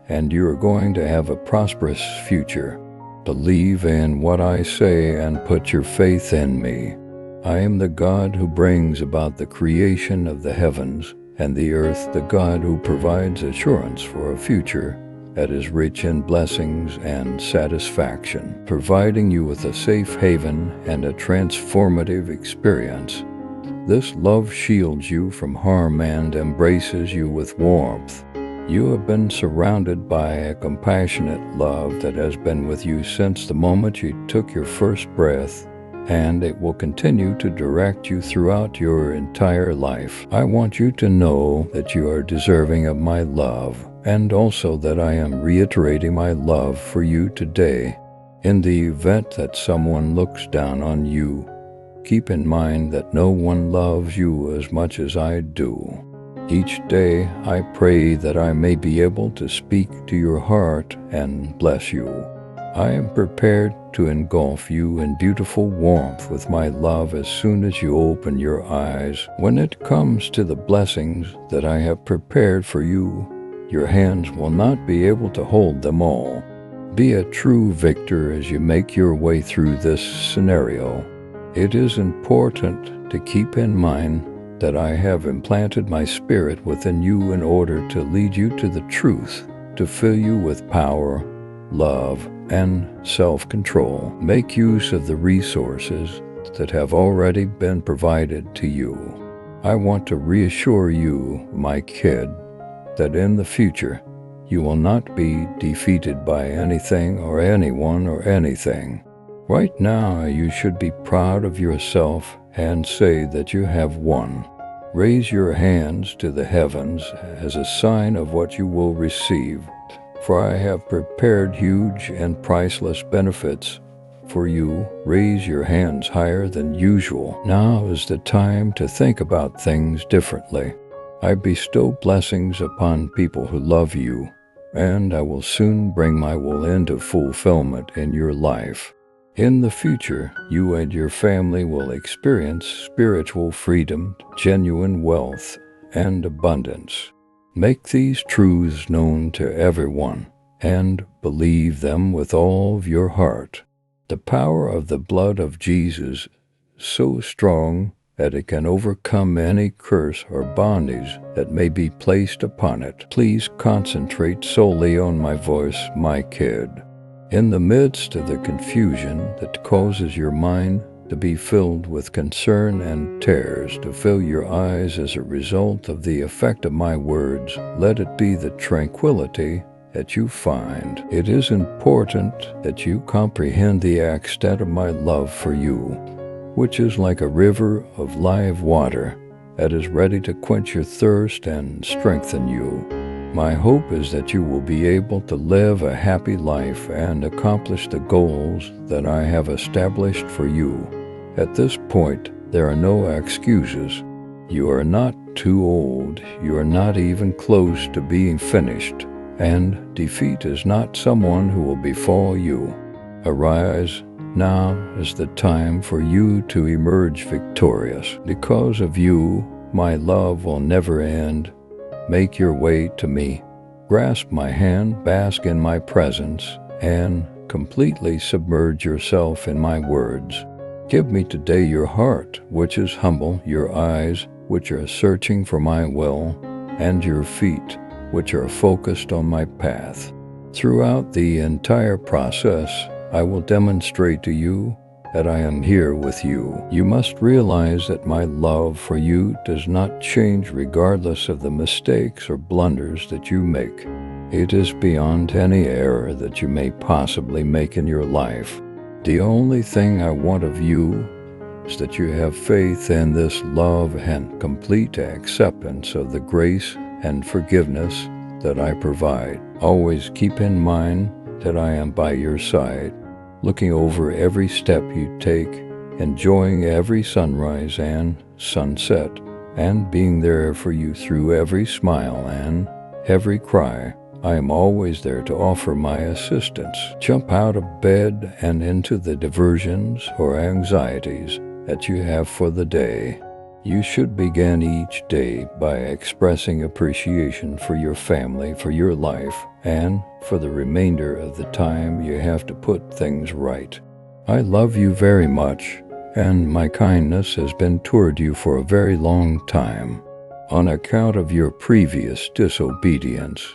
and you are going to have a prosperous future. Believe in what I say and put your faith in me. I am the God who brings about the creation of the heavens and the earth, the God who provides assurance for a future that is rich in blessings and satisfaction, providing you with a safe haven and a transformative experience. This love shields you from harm and embraces you with warmth. You have been surrounded by a compassionate love that has been with you since the moment you took your first breath, and it will continue to direct you throughout your entire life. I want you to know that you are deserving of my love, and also that I am reiterating my love for you today. In the event that someone looks down on you, keep in mind that no one loves you as much as I do. Each day I pray that I may be able to speak to your heart and bless you. I am prepared to engulf you in beautiful warmth with my love as soon as you open your eyes. When it comes to the blessings that I have prepared for you, your hands will not be able to hold them all. Be a true victor as you make your way through this scenario. It is important to keep in mind that I have implanted my spirit within you in order to lead you to the truth, to fill you with power, love, and self-control. Make use of the resources that have already been provided to you. I want to reassure you, my kid, that in the future, you will not be defeated by anything or anyone or anything. Right now, you should be proud of yourself and say that you have won. Raise your hands to the heavens as a sign of what you will receive, for I have prepared huge and priceless benefits for you. Raise your hands higher than usual. Now is the time to think about things differently. I bestow blessings upon people who love you, and I will soon bring my will into fulfillment in your life. In the future, you and your family will experience spiritual freedom, genuine wealth, and abundance. Make these truths known to everyone, and believe them with all of your heart. The power of the blood of Jesus is so strong that it can overcome any curse or bondage that may be placed upon it. Please concentrate solely on my voice, my kid. In the midst of the confusion that causes your mind to be filled with concern and tears to fill your eyes as a result of the effect of my words, let it be the tranquility that you find. It is important that you comprehend the extent of my love for you. which is like a river of live water that is ready to quench your thirst and strengthen you. My hope is that you will be able to live a happy life and accomplish the goals that I have established for you. At this point, there are no excuses. You are not too old, you are not even close to being finished, and defeat is not someone who will befall you. Arise, now is the time for you to emerge victorious. Because of you, my love will never end. Make your way to me. Grasp my hand, bask in my presence, and completely submerge yourself in my words. Give me today your heart, which is humble, your eyes, which are searching for my will, and your feet, which are focused on my path. Throughout the entire process, I will demonstrate to you that I am here with you. You must realize that my love for you does not change regardless of the mistakes or blunders that you make. It is beyond any error that you may possibly make in your life. The only thing I want of you is that you have faith in this love and complete acceptance of the grace and forgiveness that I provide. Always keep in mind that I am by your side, looking over every step you take, enjoying every sunrise and sunset, and being there for you through every smile and every cry. I am always there to offer my assistance. Jump out of bed and into the diversions or anxieties that you have for the day. You should begin each day by expressing appreciation for your family, for your life, and for the remainder of the time you have to put things right. I love you very much, and my kindness has been toward you for a very long time. On account of your previous disobedience,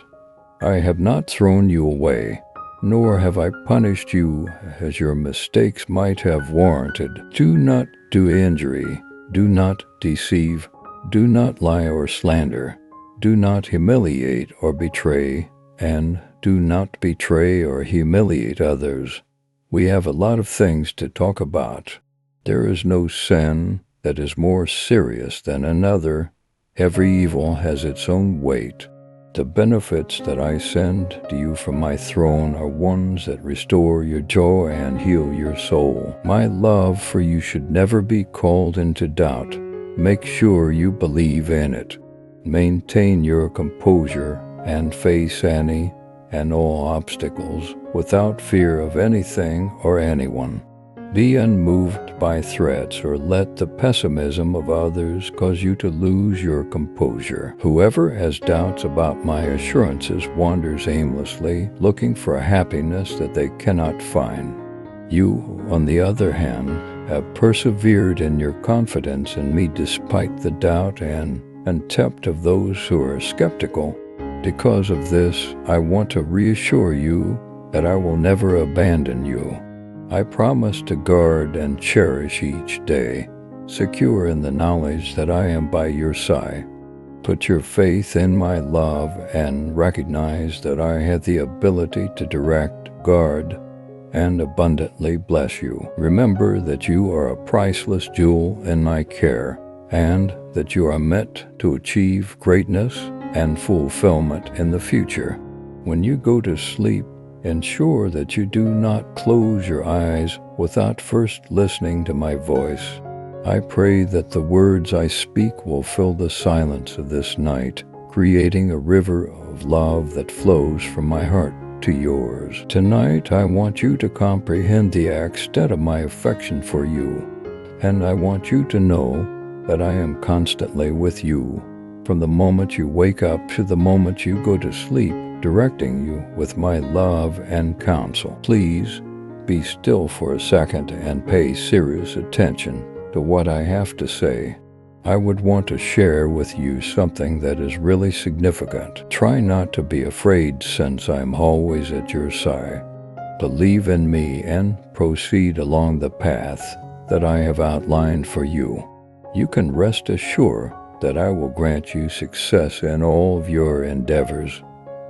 I have not thrown you away, nor have I punished you as your mistakes might have warranted. Do not do injury, do not deceive, do not lie or slander, do not humiliate or betray, and do not betray or humiliate others. We have a lot of things to talk about. There is no sin that is more serious than another. Every evil has its own weight. The benefits that I send to you from my throne are ones that restore your joy and heal your soul. My love for you should never be called into doubt. Make sure you believe in it. Maintain your composure and face any and all obstacles without fear of anything or anyone. Be unmoved by threats or let the pessimism of others cause you to lose your composure. Whoever has doubts about my assurances wanders aimlessly, looking for a happiness that they cannot find. You, on the other hand, have persevered in your confidence in me despite the doubt and contempt of those who are skeptical. Because of this, I want to reassure you that I will never abandon you. I promise to guard and cherish each day, secure in the knowledge that I am by your side. Put your faith in my love and recognize that I have the ability to direct, guard, and abundantly bless you. Remember that you are a priceless jewel in my care, and that you are meant to achieve greatness and fulfillment in the future. When you go to sleep, ensure that you do not close your eyes without first listening to my voice. I pray that the words I speak will fill the silence of this night, creating a river of love that flows from my heart to yours. Tonight, I want you to comprehend the extent of my affection for you, and I want you to know that I am constantly with you, from the moment you wake up to the moment you go to sleep, directing you with my love and counsel. Please be still for a second and pay serious attention to what I have to say. I would want to share with you something that is really significant. Try not to be afraid, since I am always at your side. Believe in me and proceed along the path that I have outlined for you. You can rest assured that I will grant you success in all of your endeavors,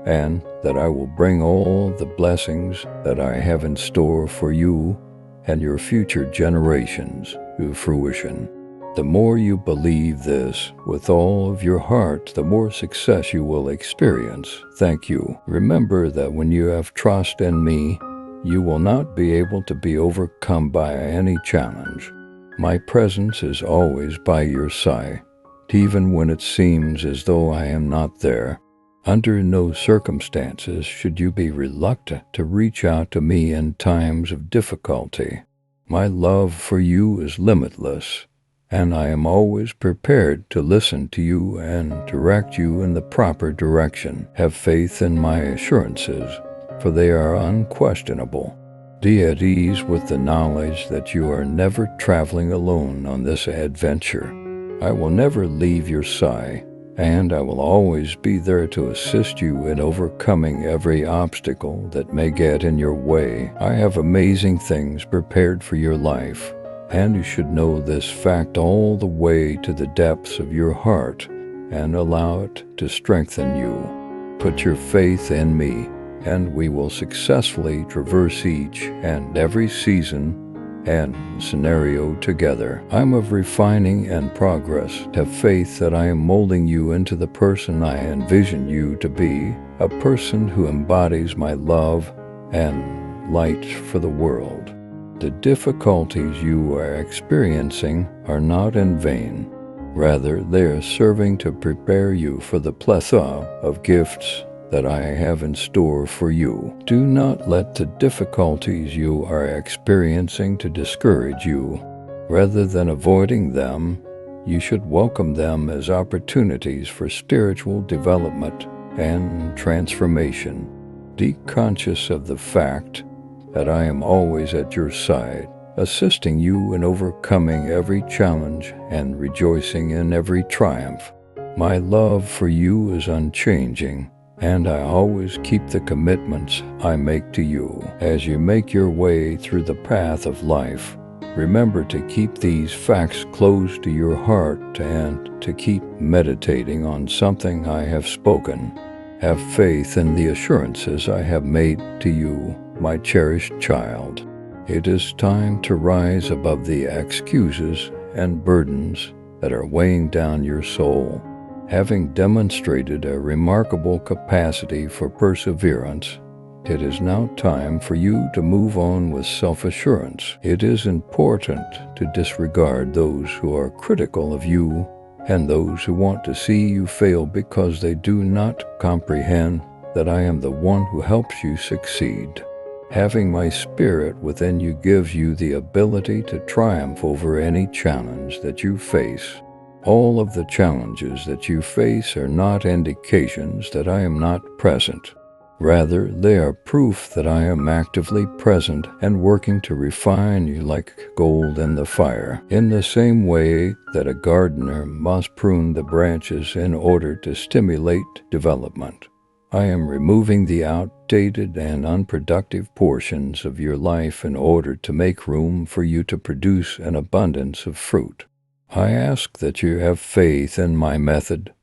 and that I will bring all the blessings that I have in store for you and your future generations. to fruition. The more you believe this with all of your heart, the more success you will experience. Thank you. Remember that when you have trust in me, you will not be able to be overcome by any challenge. My presence is always by your side, even when it seems as though I am not there. Under no circumstances should you be reluctant to reach out to me in times of difficulty. My love for you is limitless, and I am always prepared to listen to you and direct you in the proper direction. Have faith in my assurances, for they are unquestionable. Be at ease with the knowledge that you are never traveling alone on this adventure. I will never leave your side, and I will always be there to assist you in overcoming every obstacle that may get in your way. I have amazing things prepared for your life, and you should know this fact all the way to the depths of your heart and allow it to strengthen you. Put your faith in me, and we will successfully traverse each and every season and scenario together. I'm of refining and progress. Have faith that I am molding you into the person I envision you to be, a person who embodies my love and light for the world. The difficulties you are experiencing are not in vain. Rather, they are serving to prepare you for the plethora of gifts that I have in store for you. Do not let the difficulties you are experiencing to discourage you. Rather than avoiding them, you should welcome them as opportunities for spiritual development and transformation. Be conscious of the fact that I am always at your side, assisting you in overcoming every challenge and rejoicing in every triumph. My love for you is unchanging, and I always keep the commitments I make to you. As you make your way through the path of life, remember to keep these facts close to your heart and to keep meditating on something I have spoken. Have faith in the assurances I have made to you, my cherished child. It is time to rise above the excuses and burdens that are weighing down your soul. Having demonstrated a remarkable capacity for perseverance, it is now time for you to move on with self-assurance. It is important to disregard those who are critical of you and those who want to see you fail because they do not comprehend that I am the one who helps you succeed. Having my spirit within you gives you the ability to triumph over any challenge that you face. All of the challenges that you face are not indications that I am not present. Rather, they are proof that I am actively present and working to refine you like gold in the fire. In the same way that a gardener must prune the branches in order to stimulate development, I am removing the outdated and unproductive portions of your life in order to make room for you to produce an abundance of fruit. I ask that you have faith in my method,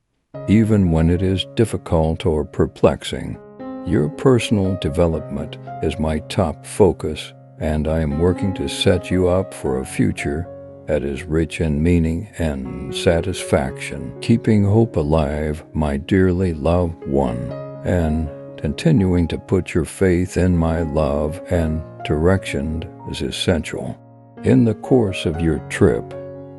even when it is difficult or perplexing. Your personal development is my top focus, and I am working to set you up for a future that is rich in meaning and satisfaction. Keeping hope alive, my dearly loved one, and continuing to put your faith in my love and direction is essential. In the course of your trip,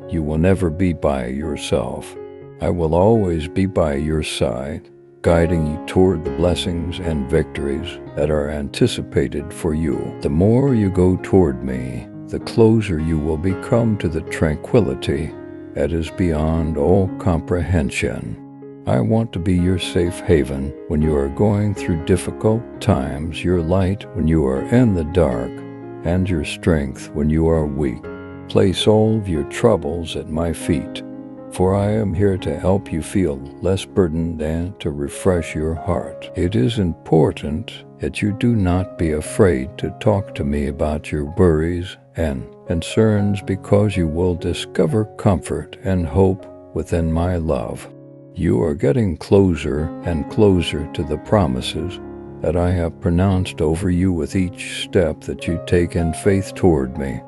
you will never be by yourself. I will always be by your side, guiding you toward the blessings and victories that are anticipated for you. The more you go toward me, the closer you will become to the tranquility that is beyond all comprehension. I want to be your safe haven when you are going through difficult times, your light when you are in the dark, and your strength when you are weak. Place all of your troubles at my feet, for I am here to help you feel less burdened and to refresh your heart. It is important that you do not be afraid to talk to me about your worries and concerns, because you will discover comfort and hope within my love. You are getting closer and closer to the promises that I have pronounced over you with each step that you take in faith toward me.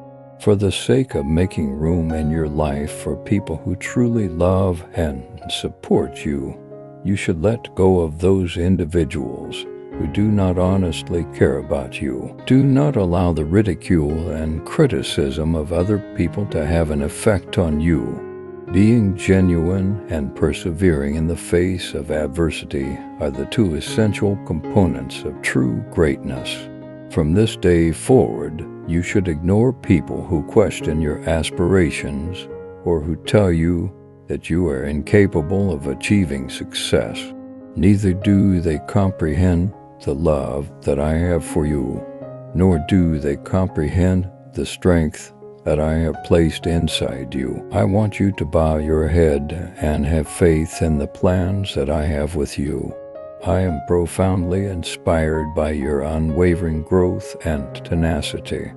For the sake of making room in your life for people who truly love and support you, you should let go of those individuals who do not honestly care about you. Do not allow the ridicule and criticism of other people to have an effect on you. Being genuine and persevering in the face of adversity are the two essential components of true greatness. From this day forward, you should ignore people who question your aspirations or who tell you that you are incapable of achieving success. Neither do they comprehend the love that I have for you, nor do they comprehend the strength that I have placed inside you. I want you to bow your head and have faith in the plans that I have with you. I am profoundly inspired by your unwavering growth and tenacity.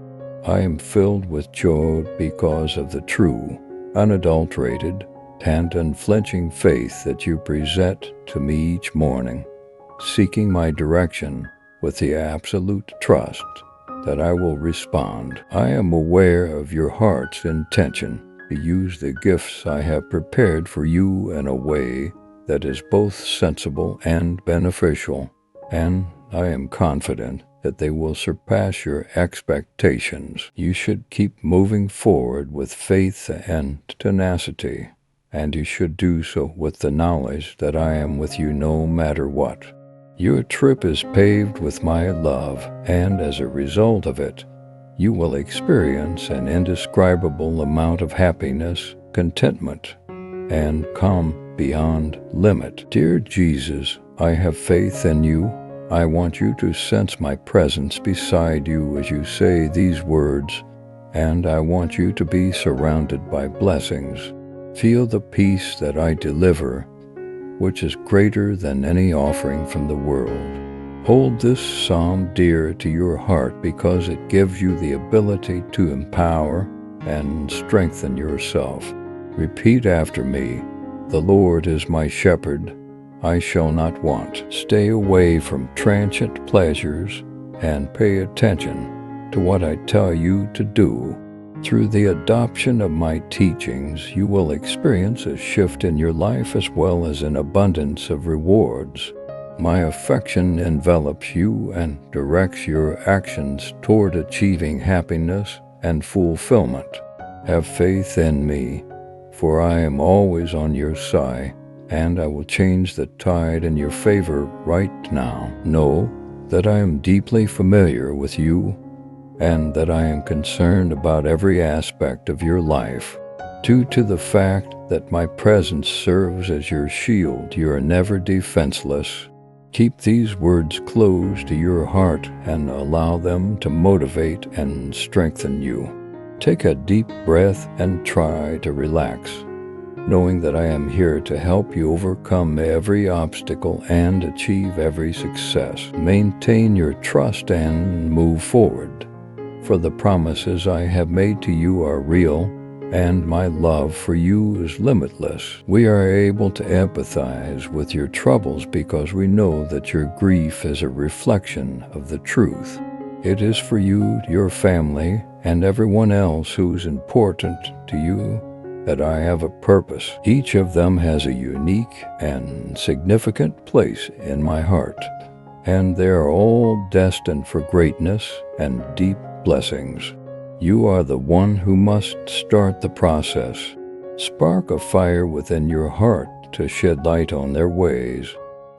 I am filled with joy because of the true, unadulterated, and unflinching faith that you present to me each morning, seeking my direction with the absolute trust that I will respond. I am aware of your heart's intention to use the gifts I have prepared for you in a way that is both sensible and beneficial, and I am confident that they will surpass your expectations. You should keep moving forward with faith and tenacity, and you should do so with the knowledge that I am with you no matter what. Your trip is paved with my love, and as a result of it, you will experience an indescribable amount of happiness, contentment, and calm beyond limit. Dear Jesus, I have faith in you. I want you to sense my presence beside you as you say these words, and I want you to be surrounded by blessings. Feel the peace that I deliver, which is greater than any offering from the world. Hold this psalm dear to your heart because it gives you the ability to empower and strengthen yourself. Repeat after me. The Lord is my shepherd, I shall not want. Stay away from transient pleasures and pay attention to what I tell you to do. Through the adoption of my teachings, you will experience a shift in your life as well as an abundance of rewards. My affection envelops you and directs your actions toward achieving happiness and fulfillment. Have faith in me, for I am always on your side, and I will change the tide in your favor right now. Know that I am deeply familiar with you, and that I am concerned about every aspect of your life. Due to the fact that my presence serves as your shield, you are never defenseless. Keep these words close to your heart and allow them to motivate and strengthen you. Take a deep breath and try to relax, knowing that I am here to help you overcome every obstacle and achieve every success. Maintain your trust and move forward, for the promises I have made to you are real, and my love for you is limitless. We are able to empathize with your troubles because we know that your grief is a reflection of the truth. It is for you, your family, and everyone else who is important to you that I have a purpose. Each of them has a unique and significant place in my heart, and they are all destined for greatness and deep blessings. You are the one who must start the process. Spark a fire within your heart to shed light on their ways.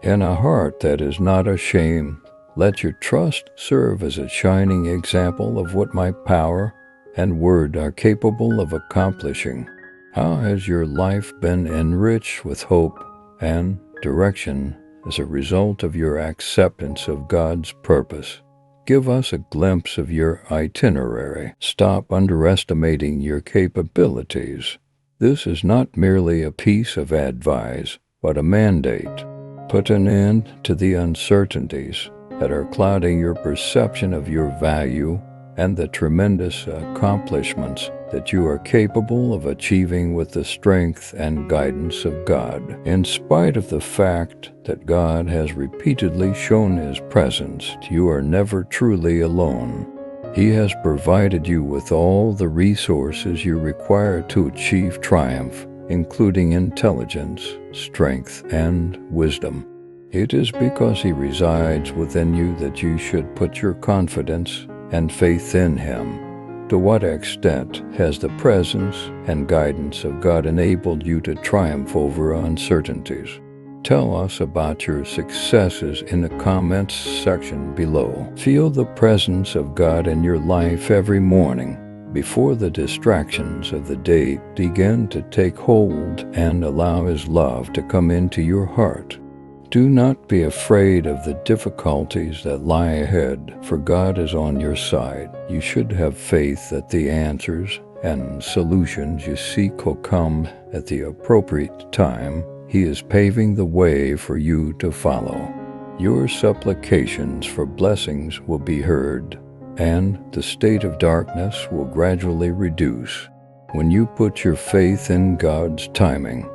In a heart that is not ashamed, let your trust serve as a shining example of what my power and word are capable of accomplishing. How has your life been enriched with hope and direction as a result of your acceptance of God's purpose? Give us a glimpse of your itinerary. Stop underestimating your capabilities. This is not merely a piece of advice, but a mandate. Put an end to the uncertainties that are clouding your perception of your value and the tremendous accomplishments that you are capable of achieving with the strength and guidance of God. In spite of the fact that God has repeatedly shown His presence, you are never truly alone. He has provided you with all the resources you require to achieve triumph, including intelligence, strength, and wisdom. It is because He resides within you that you should put your confidence and faith in Him. To what extent has the presence and guidance of God enabled you to triumph over uncertainties? Tell us about your successes in the comments section below. Feel the presence of God in your life every morning before the distractions of the day begin to take hold, and allow His love to come into your heart. Do not be afraid of the difficulties that lie ahead, for God is on your side. You should have faith that the answers and solutions you seek will come at the appropriate time. He is paving the way for you to follow. Your supplications for blessings will be heard, and the state of darkness will gradually reduce. When you put your faith in God's timing,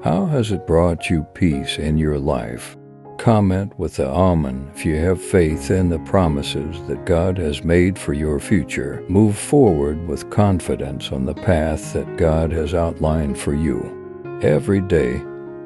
how has it brought you peace in your life? Comment with the Amen if you have faith in the promises that God has made for your future. Move forward with confidence on the path that God has outlined for you. Every day,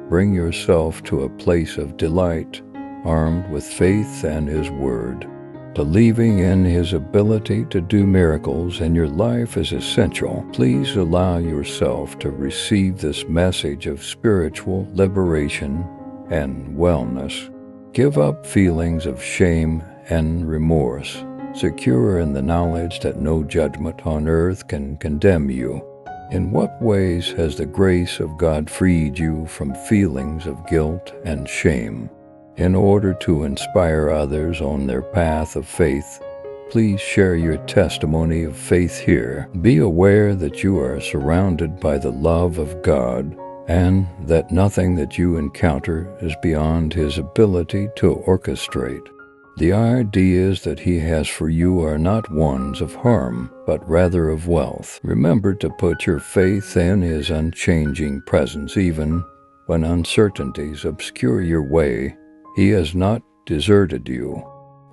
bring yourself to a place of delight, armed with faith and His Word. Believing in His ability to do miracles in your life is essential. Please allow yourself to receive this message of spiritual liberation and wellness. Give up feelings of shame and remorse, secure in the knowledge that no judgment on earth can condemn you. In what ways has the grace of God freed you from feelings of guilt and shame? In order to inspire others on their path of faith, please share your testimony of faith here. Be aware that you are surrounded by the love of God, and that nothing that you encounter is beyond His ability to orchestrate. The ideas that He has for you are not ones of harm, but rather of wealth. Remember to put your faith in His unchanging presence even when uncertainties obscure your way. He has not deserted you.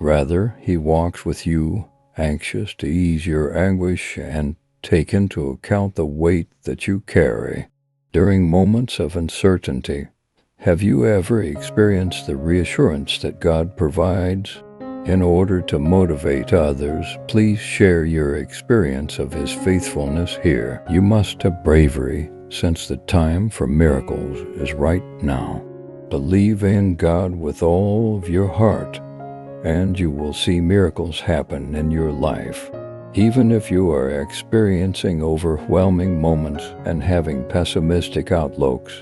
Rather, He walks with you, anxious to ease your anguish and take into account the weight that you carry. During moments of uncertainty, have you ever experienced the reassurance that God provides? In order to motivate others, please share your experience of His faithfulness here. You must have bravery, since the time for miracles is right now. Believe in God with all of your heart, and you will see miracles happen in your life. Even if you are experiencing overwhelming moments and having pessimistic outlooks,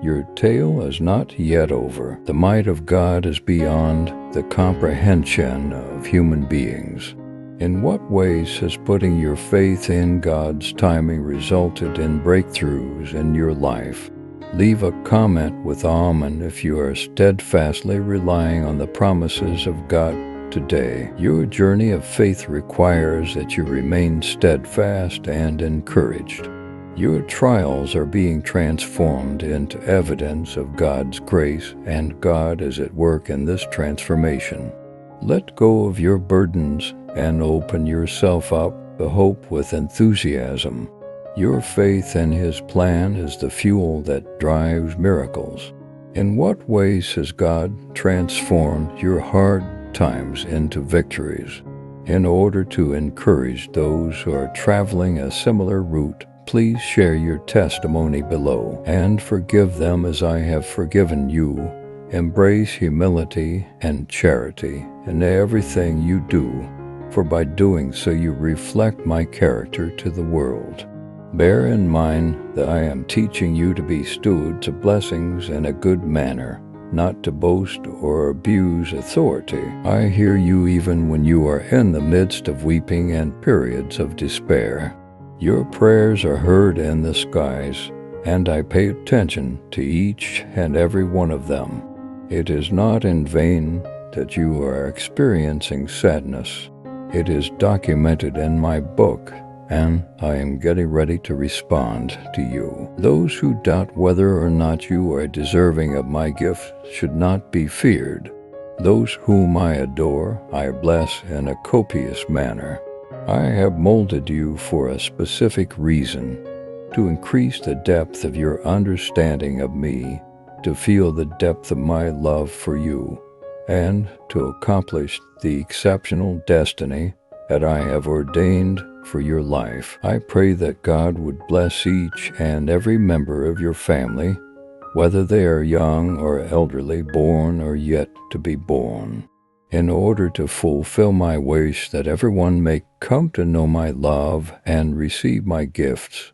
your tale is not yet over. The might of God is beyond the comprehension of human beings. In what ways has putting your faith in God's timing resulted in breakthroughs in your life? Leave a comment with Amen if you are steadfastly relying on the promises of God today. Your journey of faith requires that you remain steadfast and encouraged. Your trials are being transformed into evidence of God's grace, and God is at work in this transformation. Let go of your burdens and open yourself up to hope with enthusiasm. Your faith in His plan is the fuel that drives miracles. In what ways has God transformed your hard times into victories? In order to encourage those who are traveling a similar route, please share your testimony below, and forgive them as I have forgiven you. Embrace humility and charity in everything you do, for by doing so you reflect my character to the world. Bear in mind that I am teaching you to be stewards of blessings in a good manner, not to boast or abuse authority. I hear you even when you are in the midst of weeping and periods of despair. Your prayers are heard in the skies, and I pay attention to each and every one of them. It is not in vain that you are experiencing sadness. It is documented in my book, and I am getting ready to respond to you. Those who doubt whether or not you are deserving of my gift should not be feared. Those whom I adore, I bless in a copious manner. I have molded you for a specific reason, to increase the depth of your understanding of me, to feel the depth of my love for you, and to accomplish the exceptional destiny that I have ordained for your life. I pray that God would bless each and every member of your family, whether they are young or elderly, born or yet to be born, in order to fulfill my wish that everyone may come to know my love and receive my gifts.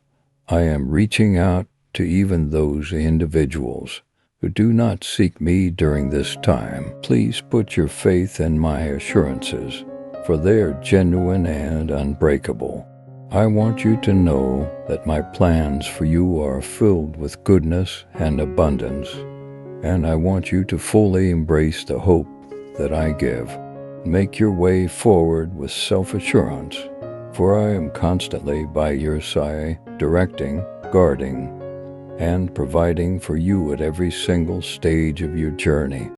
I am reaching out to even those individuals who do not seek me during this time. Please put your faith in my assurances, for they are genuine and unbreakable. I want you to know that my plans for you are filled with goodness and abundance, and I want you to fully embrace the hope that I give. Make your way forward with self-assurance, for I am constantly by your side, directing, guarding, and providing for you at every single stage of your journey.